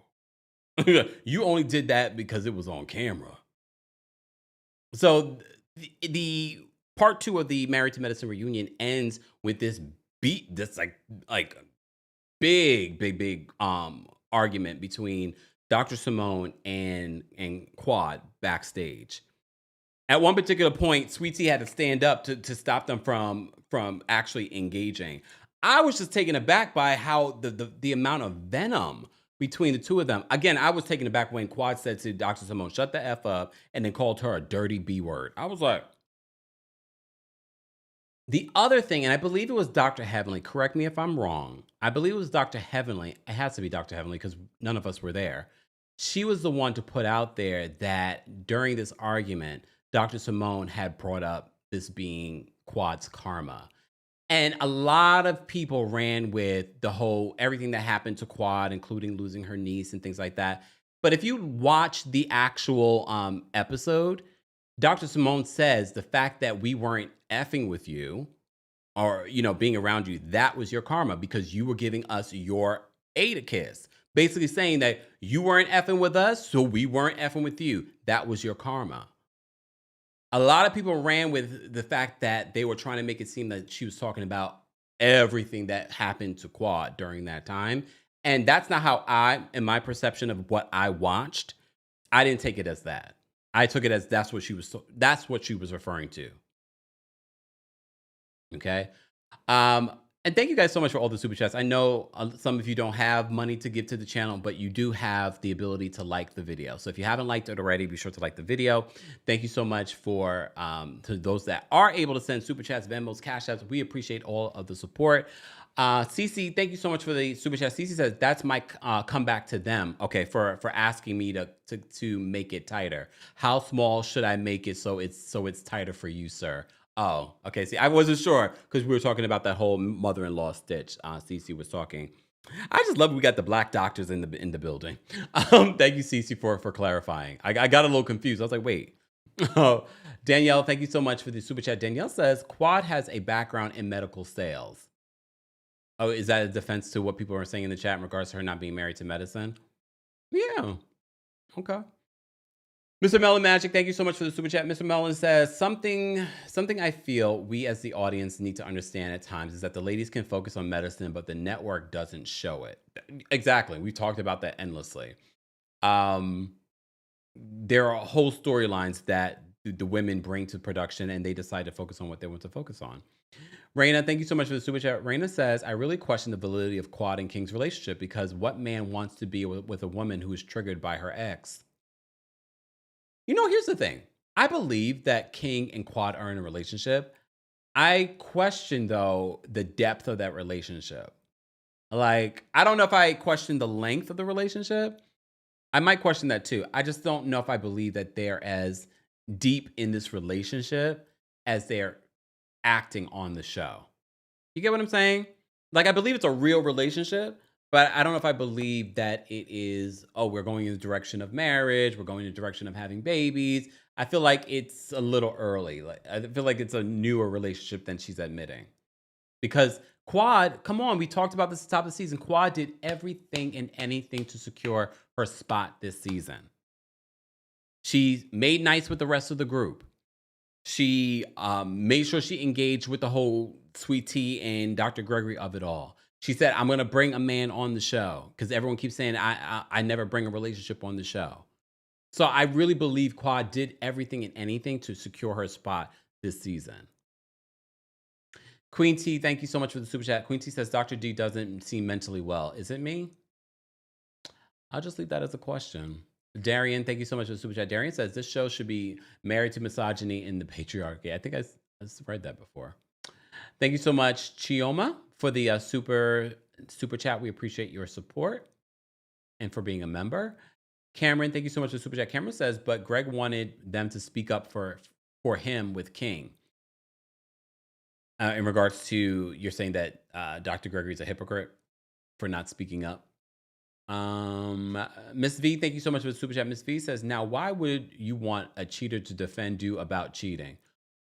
You only did that because it was on camera. So the part 2 of the Married to Medicine reunion ends with this like big argument between Dr. Simone and Quad backstage. At one particular point, Sweet Tea had to stand up to stop them from actually engaging. I was just taken aback by how the amount of venom between the two of them. Again, I was taken aback when Quad said to Dr. Simone, shut the F up, and then called her a dirty B word. I was like, the other thing, and I believe it was Dr. Heavenly, correct me if I'm wrong. I believe it was Dr. Heavenly. It has to be Dr. Heavenly because none of us were there. She was the one to put out there that during this argument, Dr. Simone had brought up this being Quad's karma. And a lot of people ran with the whole everything that happened to Quad, including losing her niece and things like that. But if you watch the actual episode, Dr. Simone says the fact that we weren't effing with you or, being around you, that was your karma because you were giving us your Ada kiss. Basically saying that you weren't effing with us, so we weren't effing with you. That was your karma. A lot of people ran with the fact that they were trying to make it seem that she was talking about everything that happened to Quad during that time. And that's not how in my perception of what I watched, I didn't take it as that. I took it as that's what she was referring to. Okay. And thank you guys so much for all the super chats. I know some of you don't have money to give to the channel, but you do have the ability to like the video. So if you haven't liked it already, be sure to like the video. Thank you so much for to those that are able to send super chats, Venmos, Cash Apps. We appreciate all of the support. Cece, thank you so much for the super chat. Cece says that's my comeback to them. Okay, for asking me to make it tighter. How small should I make it so it's tighter for you, sir? Oh, okay. See, I wasn't sure because we were talking about that whole mother-in-law stitch. Cece was talking. I just love we got the black doctors in the building. Thank you, Cece, for clarifying. I got a little confused. I was like, wait. Oh, Danielle, thank you so much for the super chat. Danielle says Quad has a background in medical sales. Oh, is that a defense to what people are saying in the chat in regards to her not being married to medicine? Yeah. Okay. Mr. Melon Magic, thank you so much for the super chat. Mr. Melon says, something I feel we as the audience need to understand at times is that the ladies can focus on medicine, but the network doesn't show it. Exactly. We talked about that endlessly. There are whole storylines that the women bring to production, and they decide to focus on what they want to focus on. Raina, thank you so much for the super chat. Raina says, I really question the validity of Quad and King's relationship because what man wants to be with a woman who is triggered by her ex? Here's the thing. I believe that King and Quad are in a relationship. I question, though, the depth of that relationship. Like, I don't know if I question the length of the relationship. I might question that, too. I just don't know if I believe that they're as deep in this relationship as they're acting on the show. You get what I'm saying? Like, I believe it's a real relationship, But I don't know if I believe that it is, oh, we're going in the direction of marriage, we're going in the direction of having babies. I feel like it's a little early. Like I feel like it's a newer relationship than she's admitting. Because Quad, come on, we talked about this at the top of the season. Quad did everything and anything to secure her spot this season. She made nice with the rest of the group. She made sure she engaged with the whole Sweet Tea and Dr. Gregory of it all. She said, I'm going to bring a man on the show because everyone keeps saying I never bring a relationship on the show. So I really believe Quad did everything and anything to secure her spot this season. Queen T, thank you so much for the super chat. Queen T says, Dr. D doesn't seem mentally well. Is it me? I'll just leave that as a question. Darian, thank you so much for the super chat. Darian says, this show should be married to misogyny and the patriarchy. I think I read that before. Thank you so much, Chioma, for the super chat. We appreciate your support and for being a member. Cameron, thank you so much for the super chat. Cameron says, but Greg wanted them to speak up for him with King. In regards to, you're saying that Dr. Gregory is a hypocrite for not speaking up. Miss V, thank you so much for the super chat. Miss V says, now why would you want a cheater to defend you about cheating?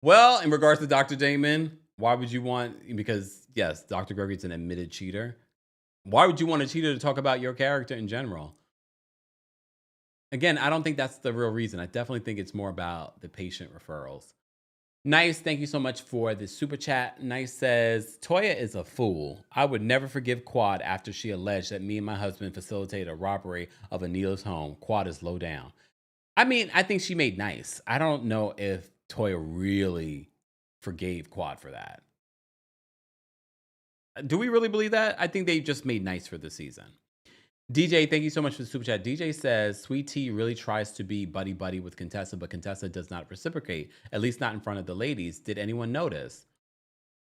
Well, in regards to Dr. Damon, why would you want, because yes, Dr. Gregory is an admitted cheater. Why would you want a cheater to talk about your character in general? Again, I don't think that's the real reason. I definitely think it's more about the patient referrals. Nice, thank you so much for the super chat. Nice says, Toya is a fool. I would never forgive Quad after she alleged that me and my husband facilitated a robbery of Anila's home. Quad is low down. I mean, I think she made nice. I don't know if Toya really forgave Quad for that. Do we really believe that? I think they just made nice for the season. DJ, thank you so much for the super chat. DJ says, Sweet Tea really tries to be buddy-buddy with Contessa, but Contessa does not reciprocate, at least not in front of the ladies. Did anyone notice?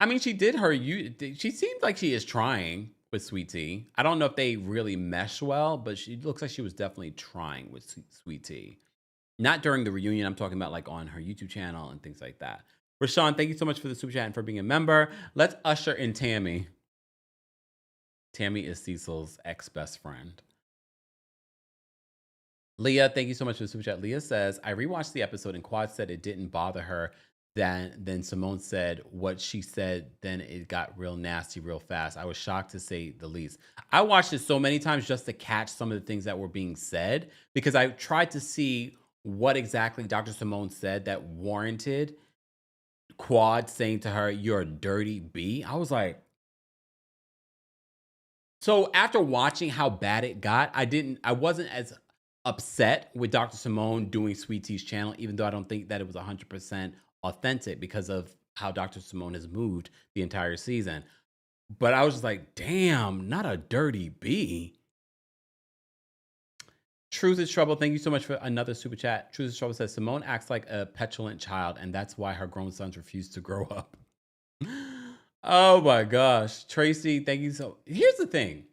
I mean, she did her. She seems like she is trying with Sweet Tea. I don't know if they really mesh well, but she looks like she was definitely trying with Sweet Tea. Not during the reunion. I'm talking about like on her YouTube channel and things like that. Rashawn, thank you so much for the super chat and for being a member. Let's usher in Tammy. Tammy is Cecil's ex-best friend. Leah, thank you so much for the super chat. Leah says, I rewatched the episode and Quad said it didn't bother her. Then Simone said what she said, then it got real nasty real fast. I was shocked to say the least. I watched it so many times just to catch some of the things that were being said because I tried to see what exactly Dr. Simone said that warranted Quad saying to her, you're a dirty B. I was like, so after watching how bad it got, I wasn't as upset with Dr. Simone doing Sweet Tea's channel, even though I don't think that it was 100% authentic because of how Dr. Simone has moved the entire season. But I was just like, damn, not a dirty B. Truth is Trouble, thank you so much for another super chat. Truth is Trouble says, Simone acts like a petulant child, and that's why her grown sons refuse to grow up. Oh my gosh. Tracy, thank you so. Here's the thing.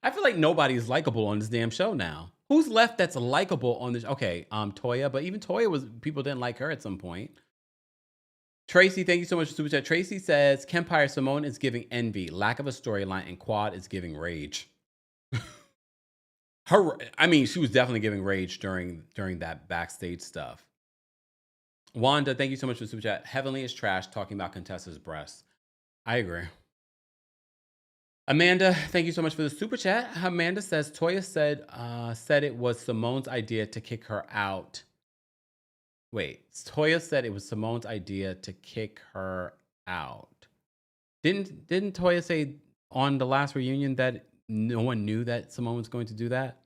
I feel like nobody's likable on this damn show now. Who's left that's likable on this? Okay, Toya, but even Toya people didn't like her at some point. Tracy, thank you so much for super chat. Tracy says, Kempire, Simone is giving envy, lack of a storyline, and Quad is giving rage. She was definitely giving rage during that backstage stuff. Wanda, thank you so much for the super chat. Heavenly is trash talking about Contessa's breasts. I agree. Amanda, thank you so much for the super chat. Amanda says, Toya said it was Simone's idea to kick her out. Wait, Toya said it was Simone's idea to kick her out. Didn't Toya say on the last reunion that no one knew that Simone was going to do that?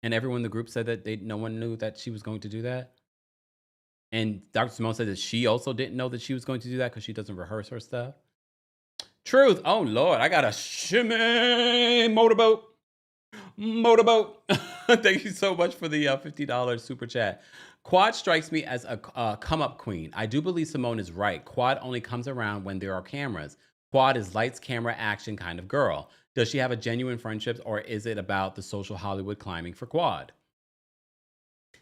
And everyone in the group said that no one knew that she was going to do that? And Dr. Simone said that she also didn't know that she was going to do that because she doesn't rehearse her stuff. Truth. Oh, Lord. I got a shimmy motorboat. Thank you so much for the $50 super chat. Quad strikes me as a come-up queen. I do believe Simone is right. Quad only comes around when there are cameras. Quad is lights, camera, action kind of girl. Does she have a genuine friendship, or is it about the social Hollywood climbing for Quad?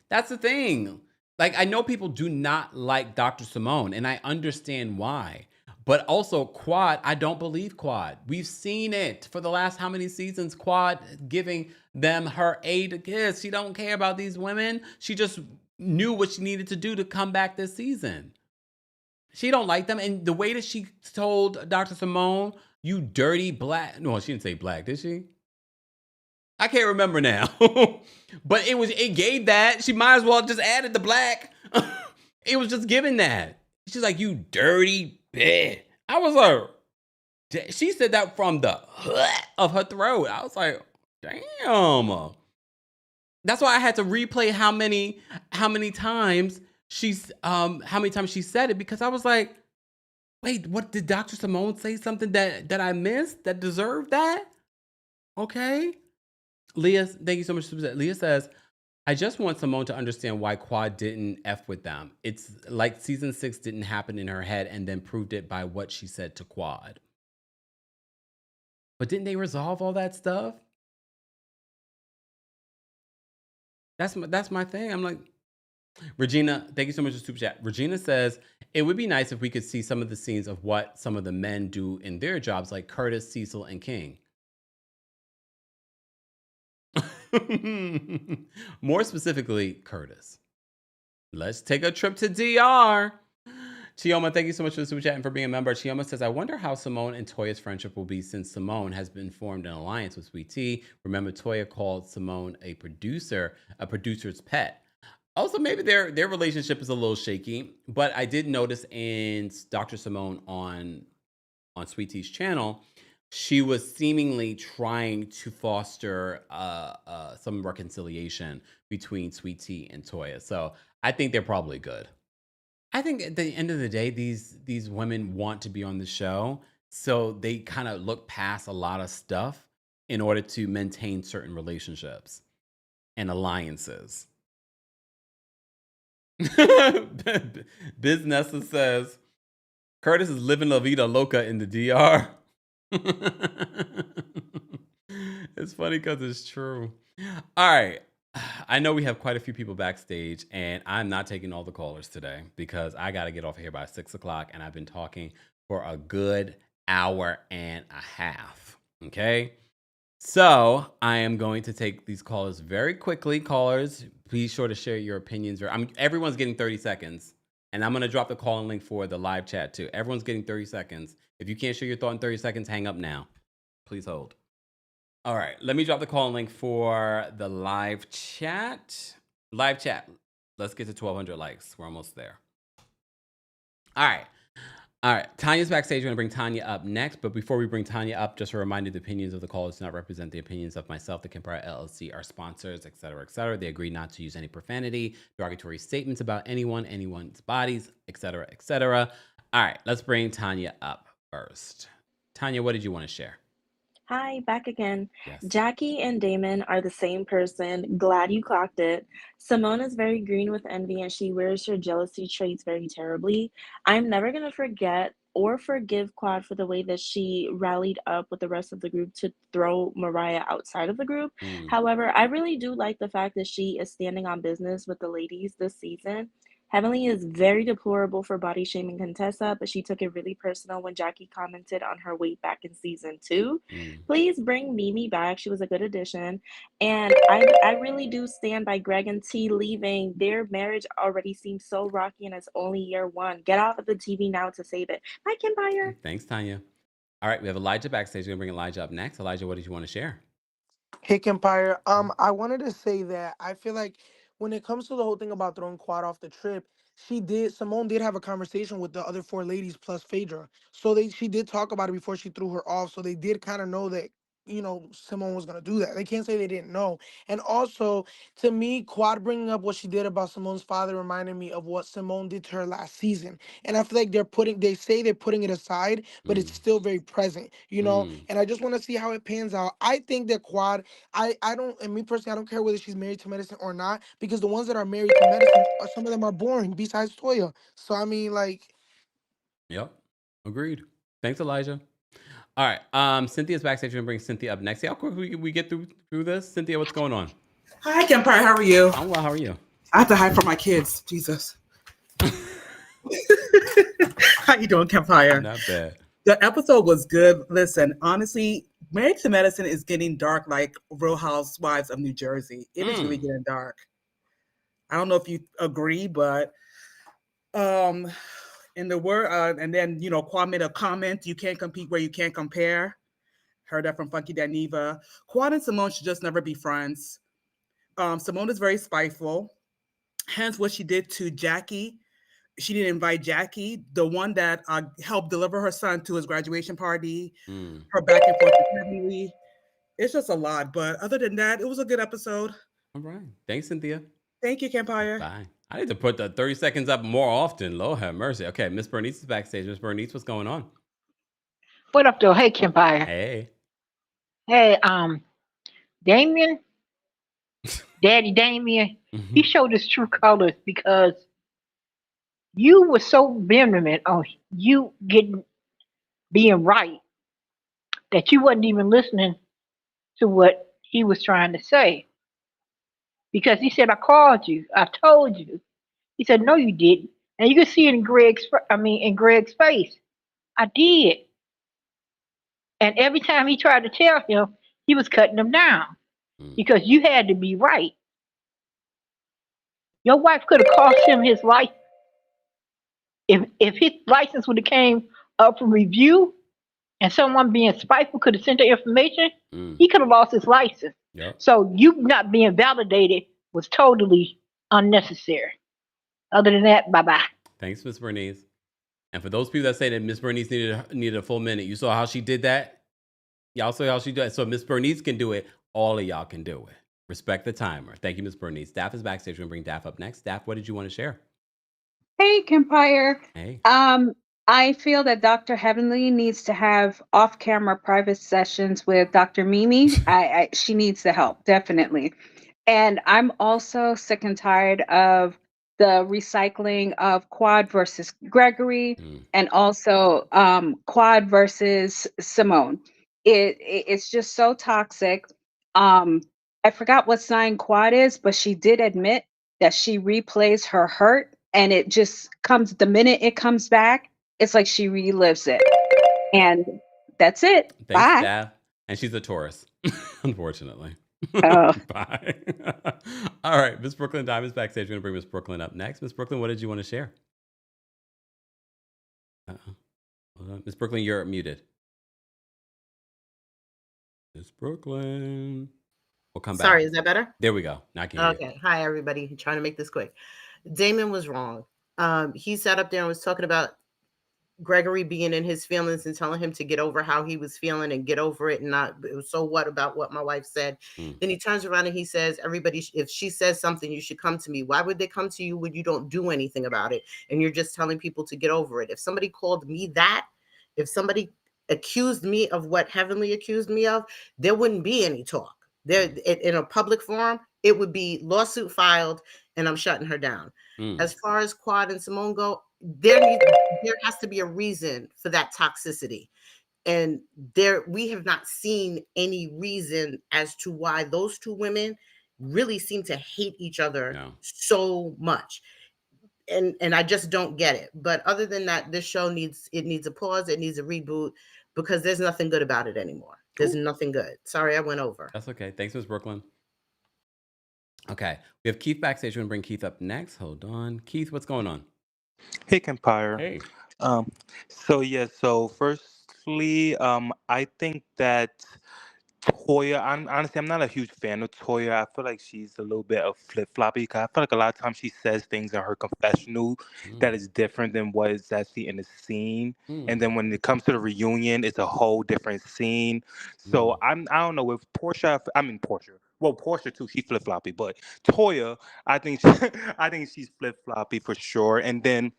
That's the thing. Like, I know people do not like Dr. Simone, and I understand why. But also Quad, I don't believe Quad. We've seen it for the last how many seasons? Quad giving them her aid to kiss. She don't care about these women. She just knew what she needed to do to come back this season. She don't like them. And the way that she told Dr. Simone, you dirty black. No, she didn't say black, did she? I can't remember now. But it gave that. She might as well just added the black. It was just giving that. She's like, you dirty bitch. I was like, she said that from the of her throat. I was like, damn. That's why I had to replay how many times she said it, because I was like, wait, what did Dr. Simone say something that I missed that deserved that? Okay. Leah, thank you so much. Leah says, I just want Simone to understand why Quad didn't F with them. It's like season 6 didn't happen in her head and then proved it by what she said to Quad. But didn't they resolve all that stuff? That's my thing. I'm like, Regina, thank you so much for super chat. Regina says, it would be nice if we could see some of the scenes of what some of the men do in their jobs, like Curtis, Cecil, and King. More specifically, Curtis. Let's take a trip to DR. Chioma, thank you so much for the super chat and for being a member. Chioma says, I wonder how Simone and Toya's friendship will be since Simone has been formed an alliance with Sweet Tea. Remember, Toya called Simone a producer's pet. Also, maybe their relationship is a little shaky, but I did notice in Dr. Simone on Sweet Tea's channel, she was seemingly trying to foster some reconciliation between Sweet Tea and Toya. So I think they're probably good. I think at the end of the day, these women want to be on the show, so they kind of look past a lot of stuff in order to maintain certain relationships and alliances. Biz Nessa says, Curtis is living La Vida Loca in the DR. It's funny because it's true. All right. I know we have quite a few people backstage, and I'm not taking all the callers today because I got to get off here by 6 o'clock, and I've been talking for a good hour and a half. Okay. So I am going to take these callers very quickly. Callers, be sure to share your opinions. Everyone's getting 30 seconds, and I'm going to drop the call-in link for the live chat too. Everyone's getting 30 seconds. If you can't share your thought in 30 seconds, hang up now. Please hold. All right, let me drop the call-in link for the live chat. Live chat. Let's get to 1,200 likes. We're almost there. All right. Tanya's backstage. We're going to bring Tanya up next. But before we bring Tanya up, just a reminder, the opinions of the callers do not represent the opinions of myself, the Kempire LLC, our sponsors, etc., etc. They agree not to use any profanity, derogatory statements about anyone, anyone's bodies, etc., etc. All right, let's bring Tanya up first. Tanya, what did you want to share? Hi, back again. Yes. Jackie and Damon are the same person. Glad you clocked it. Simone is very green with envy and she wears her jealousy traits very terribly. I'm never going to forget or forgive Quad for the way that she rallied up with the rest of the group to throw Mariah outside of the group. However, I really do like the fact that she is standing on business with the ladies this season. Heavenly is very deplorable for body shaming Contessa, but she took it really personal when Jackie commented on her weight back in season 2. Please bring Mimi back. She was a good addition. And I really do stand by Greg and T leaving. Their marriage already seems so rocky and it's only year 1. Get off of the TV now to save it. Bye, Kempire. Thanks, Tanya. All right, we have Elijah backstage. We're going to bring Elijah up next. Elijah, what did you want to share? Hey, Kempire. I wanted to say that I feel like when it comes to the whole thing about throwing Quad off the trip, Simone did have a conversation with the other 4 ladies plus Phaedra. So she did talk about it before she threw her off. So they did kind of know that, Simone was going to do that. They can't say they didn't know. And also, to me, Quad bringing up what she did about Simone's father reminded me of what Simone did to her last season. And I feel like they say they're putting it aside, but it's still very present, And I just want to see how it pans out. I think that Quad, and me personally, I don't care whether she's married to medicine or not, because the ones that are married to medicine, some of them are boring besides Toya. So, I mean, Yep. Agreed. Thanks, Elijah. All right. Cynthia's backstage. We're going to bring Cynthia up next. See how quick we get through this? Cynthia, what's going on? Hi, Kempire. How are you? I'm well. How are you? I have to hide from my kids. Jesus. How you doing, Kempire? Not bad. The episode was good. Listen, honestly, Married to Medicine is getting dark like Real Housewives of New Jersey. It is really getting dark. I don't know if you agree, but in the word, and then Quad made a comment: "You can't compete where you can't compare." Heard that from Funky Daniva. Quad and Simone should just never be friends. Simone is very spiteful. Hence, what she did to Jackie. She didn't invite Jackie, the one that helped deliver her son to his graduation party. Her back and forth with Heavenly. It's just a lot. But other than that, it was a good episode. All right. Thanks, Cynthia. Thank you, Kempire. Bye. I need to put the 30 seconds up more often. Lord have mercy. Okay, Miss Bernice is backstage. Miss Bernice, what's going on? What up, though? Hey, Kempire. Hey. Hey, Damien, Daddy Damien, he showed his true colors because you were so vehement on you being right that you wasn't even listening to what he was trying to say. Because he said, "I called you, I told you." He said, "No, you didn't," and you can see it in Greg's face. I did, and every time he tried to tell him, he was cutting him down because you had to be right. Your wife could have cost him his life if his license would have came up for review and someone being spiteful could have sent the information, he could have lost his license. Yep. So you not being validated was totally unnecessary. Other than that, bye-bye. Thanks, Miss Bernice. And for those people that say that Miss Bernice needed a full minute, you saw how she did that? Y'all saw how she did it. So Miss Bernice can do it. All of y'all can do it. Respect the timer. Thank you, Miss Bernice. Daff is backstage. We're going to bring Daff up next. Daff, what did you want to share? Hey, Kempire. Hey. I feel that Dr. Heavenly needs to have off-camera private sessions with Dr. Mimi. She needs the help, definitely. And I'm also sick and tired of the recycling of Quad versus Gregory and also Quad versus Simone. It's just so toxic. I forgot what sign Quad is, but she did admit that she replays her hurt, and it just comes the minute it comes back, it's like she relives it. And that's it. Thanks, Bye. Daff. And she's a Taurus, unfortunately. Oh. Bye. All right, Miss Brooklyn Diamond's backstage. We're going to bring Miss Brooklyn up next. Miss Brooklyn, what did you want to share? Miss Brooklyn, you're muted. Miss Brooklyn. We'll come back. Sorry, is that better? There we go. Now I can hear you. Okay. Hi, everybody. I'm trying to make this quick. Damon was wrong. He sat up there and was talking about Gregory being in his feelings and telling him to get over how he was feeling and get over it and not, so what about what my wife said? Then he turns around and he says, everybody, if she says something, you should come to me. Why would they come to you when you don't do anything about it? And you're just telling people to get over it. If somebody called me that, if somebody accused me of what Heavenly accused me of, there wouldn't be any talk. There in a public forum, it would be lawsuit filed and I'm shutting her down. As far as Quad and Simone go, there has to be a reason for that toxicity. And we have not seen any reason as to why those two women really seem to hate each other so much. And I just don't get it. But other than that, this show needs a pause. It needs a reboot because there's nothing good about it anymore. There's nothing good. Sorry, I went over. That's okay. Thanks, Miss Brooklyn. Okay, we have Keith backstage. We're going to bring Keith up next. Hold on. Keith, what's going on? Hey, Kempire. Hey. So firstly, I think that Toya, I'm not a huge fan of Toya. I feel like she's a little bit of flip-floppy. I feel like a lot of times she says things in her confessional that is different than what is actually in the scene. And then when it comes to the reunion, it's a whole different scene. So I don't know with Portia. Well, Portia too, she's flip-floppy, but Toya, I think she's flip-floppy for sure. And then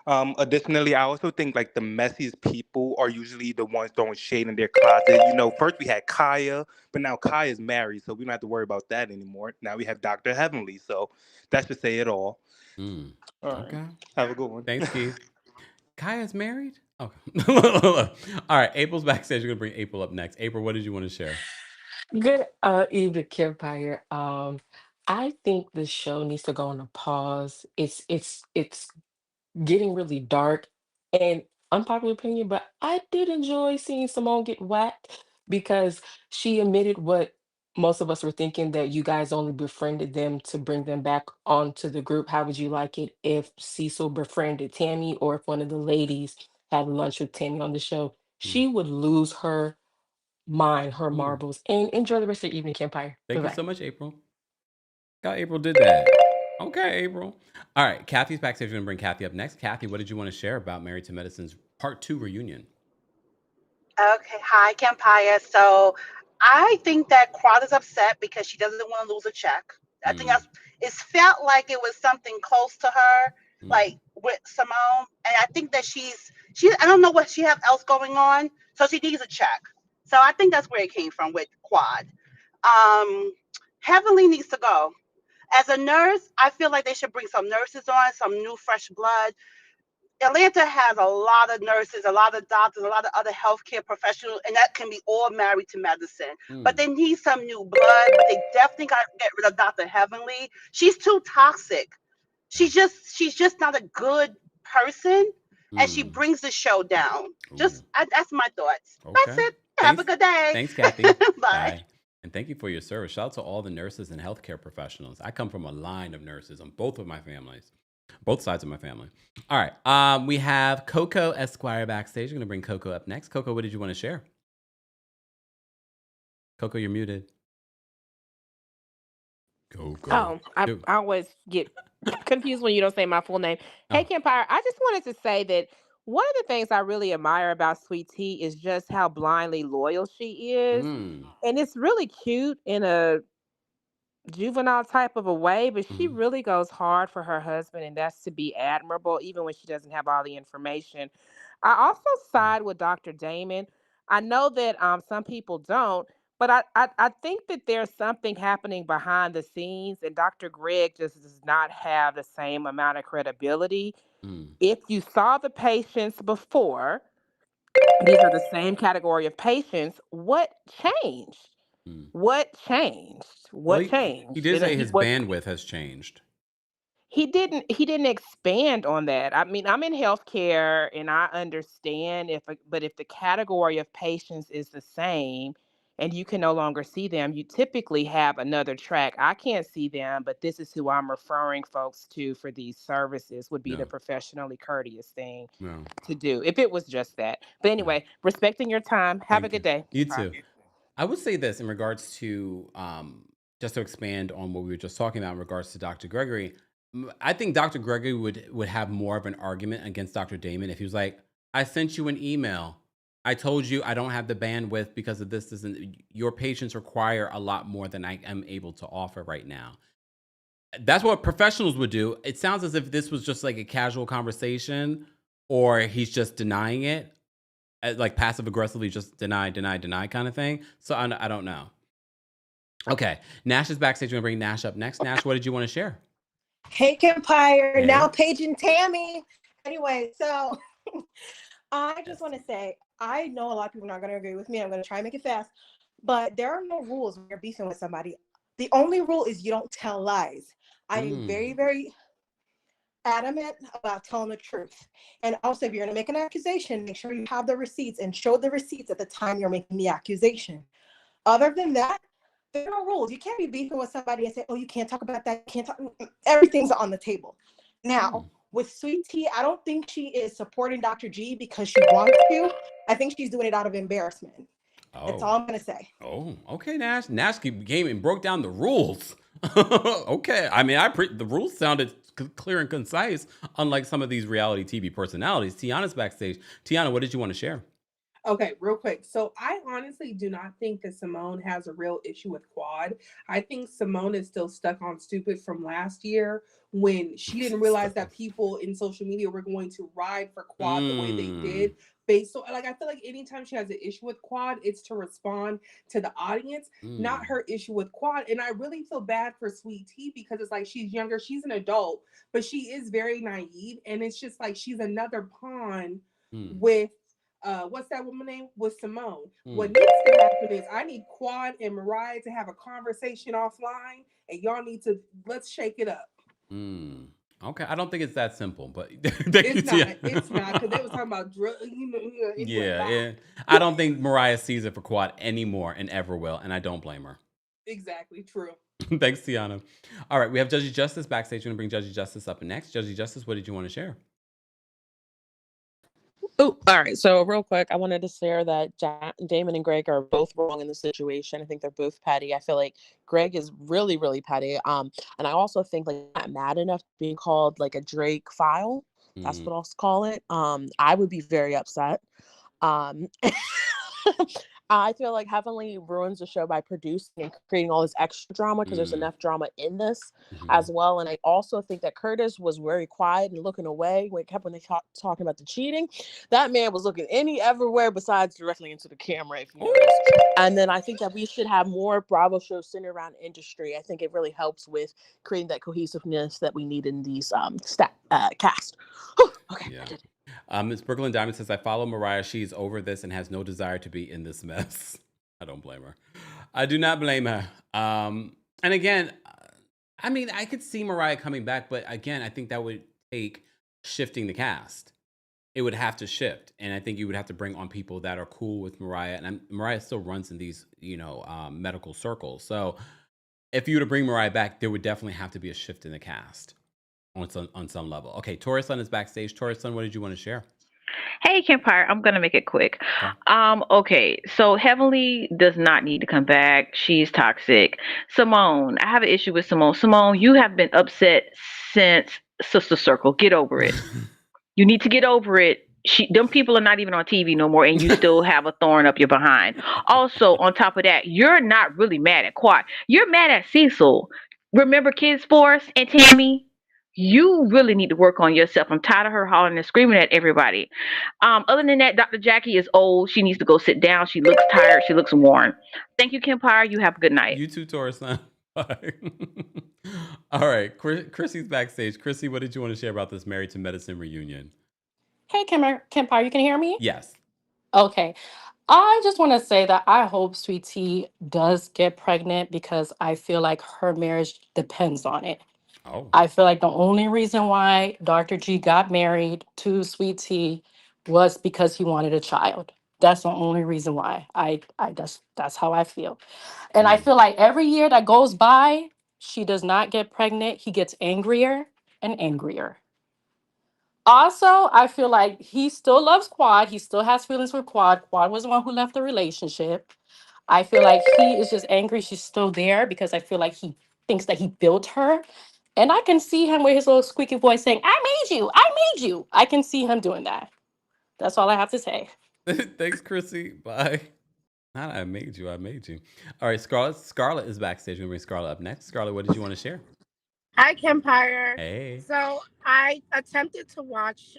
additionally, I also think like the messiest people are usually the ones throwing shade in their closet. First we had Kaya, but now Kaya's married, so we don't have to worry about that anymore. Now we have Dr. Heavenly, so that should say it all. All right. Okay. Have a good one. Thanks, Keith. Kaya's married? Okay. All right, April's backstage. We're going to bring April up next. April, what did you want to share? Good evening, Kempire. I think the show needs to go on a pause. It's getting really dark, And unpopular opinion, but I did enjoy seeing Simone get whacked because she admitted what most of us were thinking, that you guys only befriended them to bring them back onto the group. How would you like it if Cecil befriended Tammy, or if one of the ladies had lunch with Tammy on the show? Mm. She would lose her mind, her Ooh. marbles, and enjoy the rest of your evening, Kempire. Thank you Bye-bye. so much, April. How April did that. Okay, April. All right, Kathy's backstage. We're gonna bring Kathy up next. Kathy, what did you want to share about Married to Medicine's Part 2 reunion? Okay, hi, Kempire. So I think that Quad is upset because she doesn't want to lose a check. I think Mm, it felt like it was something close to her, mm, like with Simone. And I think that I don't know what she have else going on, so she needs a check. So I think that's where it came from with Quad. Um, Heavenly needs to go. As a nurse, I feel like they should bring some nurses on, some new fresh blood. Atlanta has a lot of nurses, a lot of doctors, a lot of other healthcare professionals, and that can be all married to medicine. But mm, they need some new blood. But they definitely got to get rid of Dr. Heavenly. She's too toxic. yeah. She's just not a good person, and she Mm. brings the show down. Ooh. That's my thoughts. That's Okay. it. Have a Thanks. good day. Thanks, Kathy. Bye. Bye. And thank you for your service. Shout out to all the nurses and healthcare professionals. I come from a line of nurses on both of my families, both sides of my family. All right. We have Coco Esquire backstage. We're gonna bring Coco up next. Coco, what did you want to share? Coco, you're muted. Coco. Oh, I Dude. always get confused when you don't say my full name. Hey, Oh. Kempire, I just wanted to say that one of the things I really admire about Sweet Tea is just how blindly loyal she is. Mm. And it's really cute in a juvenile type of a way, but she Mm-hmm. really goes hard for her husband, and that's to be admirable, even when she doesn't have all the information. I also side with Dr. Damon. I know that some people don't, but I think that there's something happening behind the scenes, and Dr. Greg just does not have the same amount of credibility. Mm. If you saw the patients before, these are the same category of patients. What changed? Mm. What changed? Well, What he changed? did You know, say he his was bandwidth has changed. he didn't expand on that. I mean, I'm in healthcare and I understand but if the category of patients is the same and you can no longer see them, you typically have another track. I can't see them, but this is who I'm referring folks to for these services would be the No, professionally courteous thing no, to do if it was just that. But no. anyway, respecting your time. Have a Thank you. good day. You Bye. too. I would say this in regards to just to expand on what we were just talking about in regards to Dr. Gregory. I think Dr. Gregory would have more of an argument against Dr. Damon if he was like, "I sent you an email. I told you I don't have the bandwidth because of this. Isn't your patients require a lot more than I am able to offer right now." That's what professionals would do. It sounds as if this was just like a casual conversation, or he's just denying it, like passive aggressively, just deny kind of thing. So I don't know. Okay, Nash is backstage. We're gonna bring Nash up next. Nash, what did you want to share? Hey, Kempire, now Hey. Paige and Tammy. Anyway, so I just want to say, I know a lot of people are not going to agree with me. I'm going to try and make it fast, but there are no rules when you're beefing with somebody. The only rule is you don't tell lies. I am Mm, very, very adamant about telling the truth. And also, if you're going to make an accusation, make sure you have the receipts and show the receipts at the time you're making the accusation. Other than that, there are no rules. You can't be beefing with somebody and say, "Oh, you can't talk about that. You can't talk." Everything's on the table. Now, mm. with Sweet Tea, I don't think she is supporting Dr. G because she wants to. I think she's doing it out of embarrassment. That's Oh, all I'm gonna say. oh, okay, Nash. Nash came and broke down the rules. Okay, I mean, the rules sounded clear and concise, unlike some of these reality TV personalities. Tiana's backstage. Tiana, what did you want to share? Okay, real quick. So I honestly do not think that Simone has a real issue with Quad. I think Simone is still stuck on stupid from last year when she didn't realize that people in social media were going to ride for Quad the way they Mm, did. Based on, like, I feel like anytime she has an issue with Quad, it's to respond to the audience, not mm, her issue with Quad. And I really feel bad for Sweet Tea because it's like she's younger, she's an adult, but she is very naive. And it's just like she's another pawn mm, with what's that woman name? With Simone. What mm, needs to happen is I need Quad and Mariah to have a conversation offline, and y'all need to let's shake it up. mm. Okay, I don't think it's that simple, but thank you, It's not. Tia. It's not because they was talking about drug. It went Yeah, by. I don't think Mariah sees it for Quad anymore and ever will, and I don't blame her. Exactly. True. Thanks, Tiana. All right, we have Judgy Justice backstage. We're going to bring Judgy Justice up next. Judgy Justice, what did you want to share? Oh, all right. So real quick, I wanted to share that Damon and Greg are both wrong in the situation. I think they're both petty. I feel like Greg is really, really petty. And I also think like not mad enough being called like a Drake file. That's what I'll call it. I would be very upset. Um, I feel like Heavenly ruins the show by producing and creating all this extra drama because there's enough drama in this as well. And I also think that Curtis was very quiet and looking away when they talking about the cheating. That man was looking everywhere besides directly into the camera, if you notice. And then I think that we should have more Bravo shows centered around industry. I think it really helps with creating that cohesiveness that we need in these cast. Okay. Yeah. Ms. Brooklyn Diamond says, I follow Mariah. She's over this and has no desire to be in this mess. I don't blame her. I do not blame her. And again, I mean, I could see Mariah coming back, but again, I think that would take shifting the cast. It would have to shift. And I think you would have to bring on people that are cool with Mariah. And Mariah still runs in these, medical circles. So if you were to bring Mariah back, there would definitely have to be a shift in the cast. On some level. Okay, Taurus Sun is backstage. Taurus Sun, what did you want to share? Hey, Kempire, I'm gonna make it quick. Okay, so Heavenly does not need to come back. She's toxic. Simone, I have an issue with Simone. Simone, you have been upset since Sister Circle. Get over it. You need to get over it. Them people are not even on TV no more, and you still have a thorn up your behind. Also, on top of that, you're not really mad at Quad. You're mad at Cecil. Remember Kids Force and Tammy? You really need to work on yourself. I'm tired of her hollering and screaming at everybody. Other than that, Dr. Jackie is old. She needs to go sit down. She looks tired. She looks worn. Thank you, Kempire. You have a good night. You too, Taurus Sun. Bye. All right, Chrissy's backstage. Chrissy, what did you want to share about this Married to Medicine reunion? Hey, Kempire, you can hear me? Yes. Okay. I just want to say that I hope Sweet Tea does get pregnant because I feel like her marriage depends on it. Oh. I feel like the only reason why Dr. G got married to Sweet Tea was because he wanted a child. That's the only reason why. That's how I feel. And I feel like every year that goes by, she does not get pregnant. He gets angrier and angrier. Also, I feel like he still loves Quad. He still has feelings for Quad. Quad was the one who left the relationship. I feel like he is just angry she's still there because I feel like he thinks that he built her. And I can see him with his little squeaky voice saying, I made you. I made you. I can see him doing that. That's all I have to say. Thanks, Chrissy. Bye. Not I made you. I made you. All right, Scarlett. Scarlett is backstage. We're going to bring Scarlett up next. Scarlett, what did you want to share? Hi, Kempire. Hey. So I attempted to watch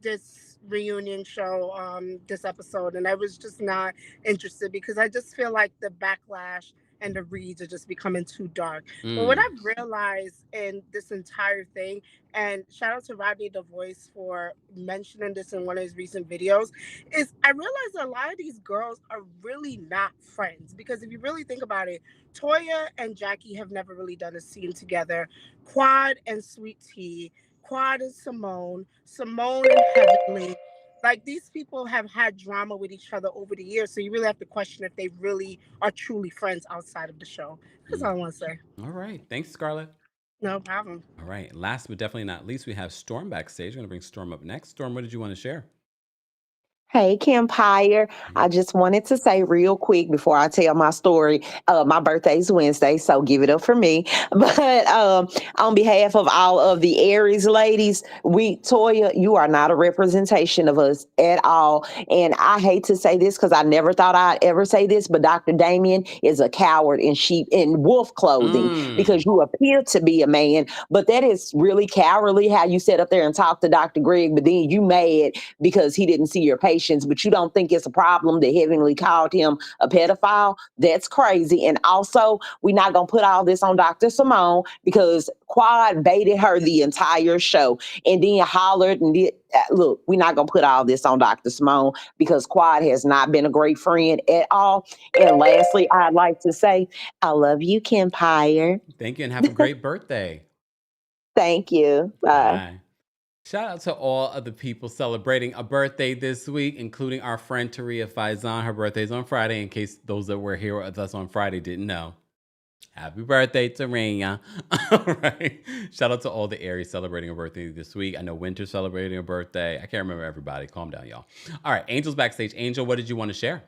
this reunion show, this episode, and I was just not interested because I just feel like the backlash and the reads are just becoming too dark. But what I've realized in this entire thing, and shout out to Rodney the Voice for mentioning this in one of his recent videos, is I realized a lot of these girls are really not friends. Because if you really think about it, Toya and Jackie have never really done a scene together. Quad and Sweet Tea, Quad and Simone, Simone and Heavenly. Like, these people have had drama with each other over the years, so you really have to question if they really are truly friends outside of the show. That's all I want to say. All right. Thanks, Scarlett. No problem. All right. Last but definitely not least, we have Storm backstage. We're going to bring Storm up next. Storm, what did you want to share? Hey, Kempire. I just wanted to say real quick before I tell my story, my birthday's Wednesday, so give it up for me. But on behalf of all of the Aries ladies, Toya, you are not a representation of us at all. And I hate to say this because I never thought I'd ever say this, but Dr. Damien is a coward in wolf clothing because you appear to be a man. But that is really cowardly how you sit up there and talk to Dr. Greg, but then you mad because he didn't see your patient. But you don't think it's a problem that Heavenly called him a pedophile? That's crazy. And also, we're not going to put all this on Dr. Simone because Quad baited her the entire show and then hollered and did. Look, we're not going to put all this on Dr. Simone because Quad has not been a great friend at all. And lastly, I'd like to say, I love you, Kempire. Thank you, and have a great birthday. Thank you. Bye. Bye. Shout out to all of the people celebrating a birthday this week, including our friend Taria Faizan. Her birthday's on Friday, in case those that were here with us on Friday didn't know. Happy birthday, Taria. All right. Shout out to all the Aries celebrating a birthday this week. I know Winter's celebrating a birthday. I can't remember everybody. Calm down, y'all. All right. Angel's backstage. Angel, what did you want to share?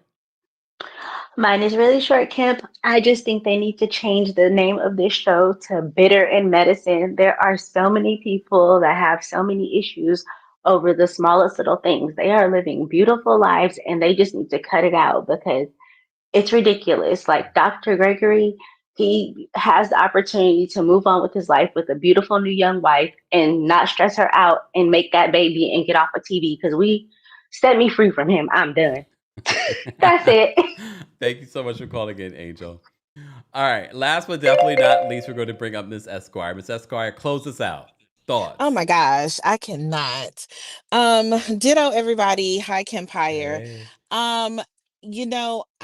Mine is really short, Kemp. I just think they need to change the name of this show to Bitter in Medicine. There are so many people that have so many issues over the smallest little things. They are living beautiful lives and they just need to cut it out because it's ridiculous. Like Dr. Gregory, he has the opportunity to move on with his life with a beautiful new young wife and not stress her out and make that baby and get off of TV because we set me free from him. I'm done. That's it. Thank you so much for calling in, Angel. All right. Last but definitely not least, we're going to bring up Miss Esquire. Miss Esquire, close us out. Thoughts? Oh my gosh, I cannot. Ditto everybody. Hi, Kempire. Hey.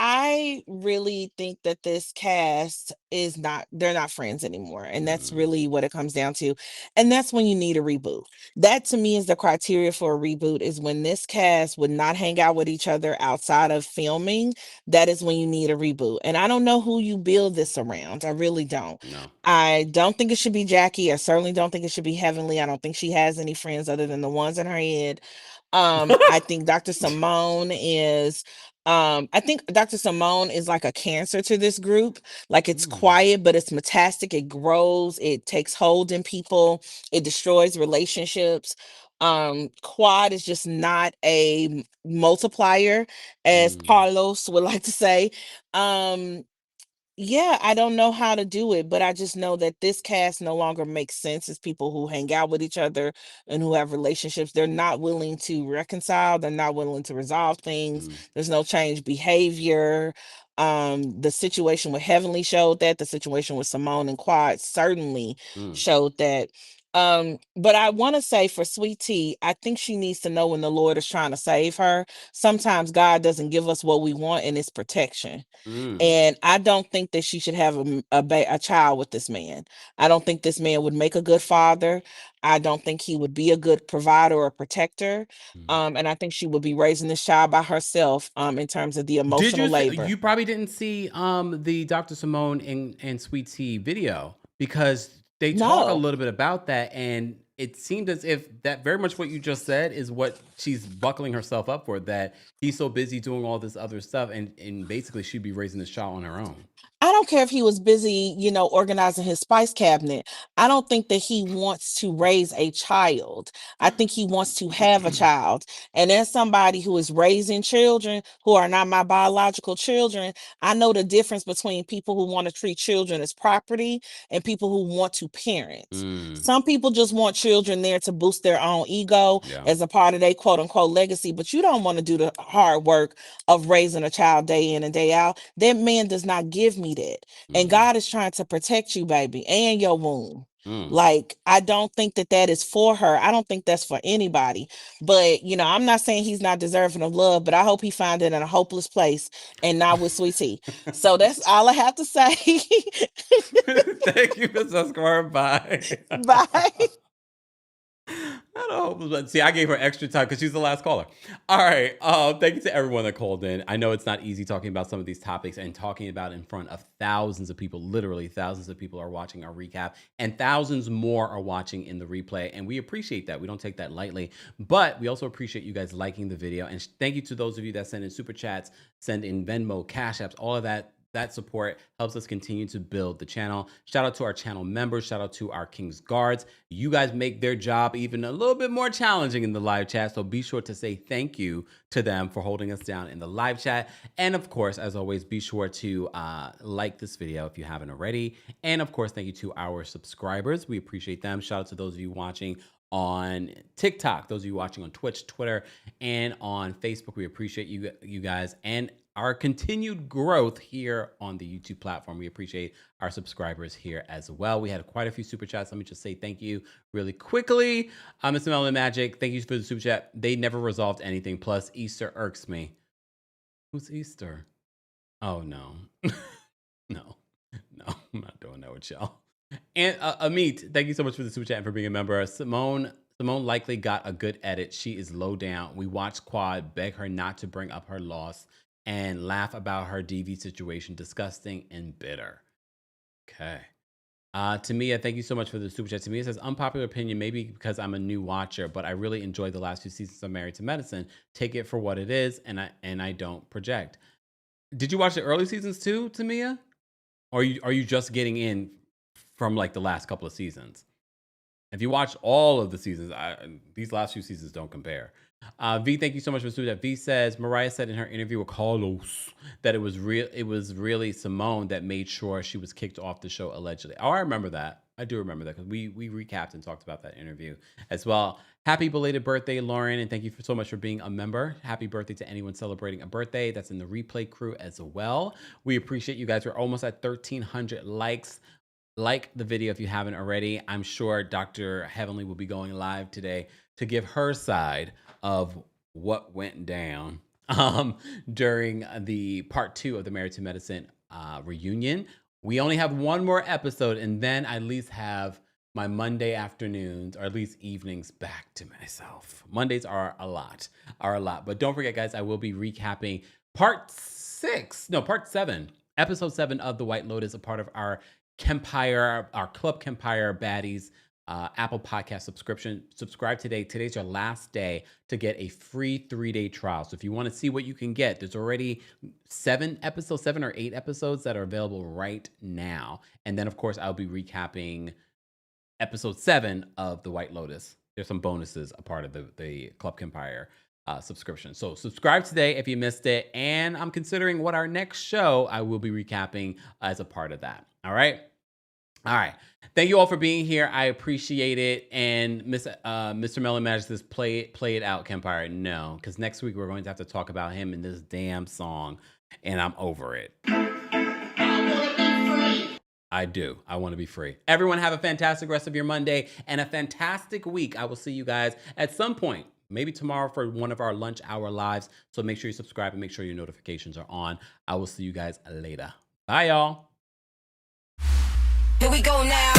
I really think that this cast they're not friends anymore. And that's really what it comes down to. And that's when you need a reboot. That to me is the criteria for a reboot is when this cast would not hang out with each other outside of filming. That is when you need a reboot. And I don't know who you build this around. I really don't. No. I don't think it should be Jackie. I certainly don't think it should be Heavenly. I don't think she has any friends other than the ones in her head. I think Dr. Simone is like a cancer to this group. Like it's quiet, but it's metastic. It grows, it takes hold in people, it destroys relationships. Quad is just not a multiplier, as Carlos would like to say. Yeah, I don't know how to do it, but I just know that this cast no longer makes sense as people who hang out with each other and who have relationships. They're not willing to reconcile, they're not willing to resolve things. There's no change behavior. The situation with Heavenly showed that, the situation with Simone and Quad certainly showed that. But I want to say for Sweet Tea, I think she needs to know when the Lord is trying to save her. Sometimes God doesn't give us what we want, and it's protection. And I don't think that she should have a child with this man. I don't think this man would make a good father. I don't think he would be a good provider or protector. And I think she would be raising this child by herself in terms of the Did emotional you labor. you probably didn't see the Dr. Simone and Sweet Tea video because they talk a No. little bit about that, and it seemed as if that very much what you just said is what she's buckling herself up for, that he's so busy doing all this other stuff and basically she'd be raising this child on her own. I don't care if he was busy, organizing his spice cabinet. I don't think that he wants to raise a child. I think he wants to have a child. And as somebody who is raising children who are not my biological children, I know the difference between people who want to treat children as property and people who want to parent. Some people just want children there to boost their own ego as a part of their quote unquote legacy, but you don't want to do the hard work of raising a child day in and day out. That man does not give me that. And God is trying to protect you, baby, and your womb. Like, I don't think that that is for her. I don't think that's for anybody. But, I'm not saying he's not deserving of love, but I hope he finds it in a hopeless place and not with Sweet Tea. So that's all I have to say. Thank you, Ms. Esquire. Bye. Bye. I don't know. See, I gave her extra time because she's the last caller. All right. Thank you to everyone that called in. I know it's not easy talking about some of these topics and talking about in front of thousands of people. Literally, thousands of people are watching our recap, and thousands more are watching in the replay. And we appreciate that. We don't take that lightly. But we also appreciate you guys liking the video. And thank you to those of you that send in super chats, send in Venmo, Cash Apps, all of that. That support helps us continue to build the channel. Shout out to our channel members. Shout out to our King's Guards. You guys make their job even a little bit more challenging in the live chat. So be sure to say thank you to them for holding us down in the live chat. And of course, as always, be sure to like this video if you haven't already. And of course, thank you to our subscribers. We appreciate them. Shout out to those of you watching on TikTok, those of you watching on Twitch, Twitter, and on Facebook. We appreciate you guys and our continued growth here on the YouTube platform. We appreciate our subscribers here as well. We had quite a few super chats. Let me just say thank you really quickly. Mr. Melvin Magic, thank you for the super chat. They never resolved anything. Plus, Easter irks me. Who's Easter? Oh, no. No, I'm not doing that with y'all. And Amit, thank you so much for the super chat and for being a member. Simone likely got a good edit. She is low down. We watched Quad beg her not to bring up her loss and laugh about her DV situation. Disgusting and bitter. Okay. Tamia, thank you so much for the super chat. Tamia says, unpopular opinion, maybe because I'm a new watcher, but I really enjoyed the last 2 seasons of Married to Medicine. Take it for what it is, and I don't project. Did you watch the early seasons too, Tamia? Or are you just getting in from like the last couple of seasons? If you watch all of the seasons, these last few seasons don't compare. V, thank you so much for doing that. V says Mariah said in her interview with Carlos that it was really Simone that made sure she was kicked off the show allegedly. Oh, I remember that. I do remember that because we recapped and talked about that interview as well. Happy belated birthday, Lauren, and thank you so much for being a member. Happy birthday to anyone celebrating a birthday. That's in the replay crew as well. We appreciate you guys. We're almost at 1,300 likes. Like the video if you haven't already. I'm sure Dr. Heavenly will be going live today to give her side of what went down during the part 2 of the Married to Medicine reunion. We only have one more episode, and then I at least have my Monday afternoons, or at least evenings, back to myself. Mondays are a lot. But don't forget, guys, I will be recapping part 7, episode 7 of The White Lotus, a part of our Kempire, our Club Kempire Baddies Apple Podcast subscription. Subscribe today. Today's your last day to get a free 3-day trial. So if you want to see what you can get, there's already 7 or 8 episodes that are available right now. And then, of course, I'll be recapping episode 7 of The White Lotus. There's some bonuses a part of the Club Kempire subscription. So subscribe today if you missed it. And I'm considering what our next show I will be recapping as a part of that. All right. Thank you all for being here. I appreciate it. And Mr. Melon Magic says, play it out, Kempire. No, because next week we're going to have to talk about him in this damn song, and I'm over it. I do. I want to be free. Everyone have a fantastic rest of your Monday and a fantastic week. I will see you guys at some point, maybe tomorrow for one of our lunch hour lives. So make sure you subscribe and make sure your notifications are on. I will see you guys later. Bye, y'all. Here we go now.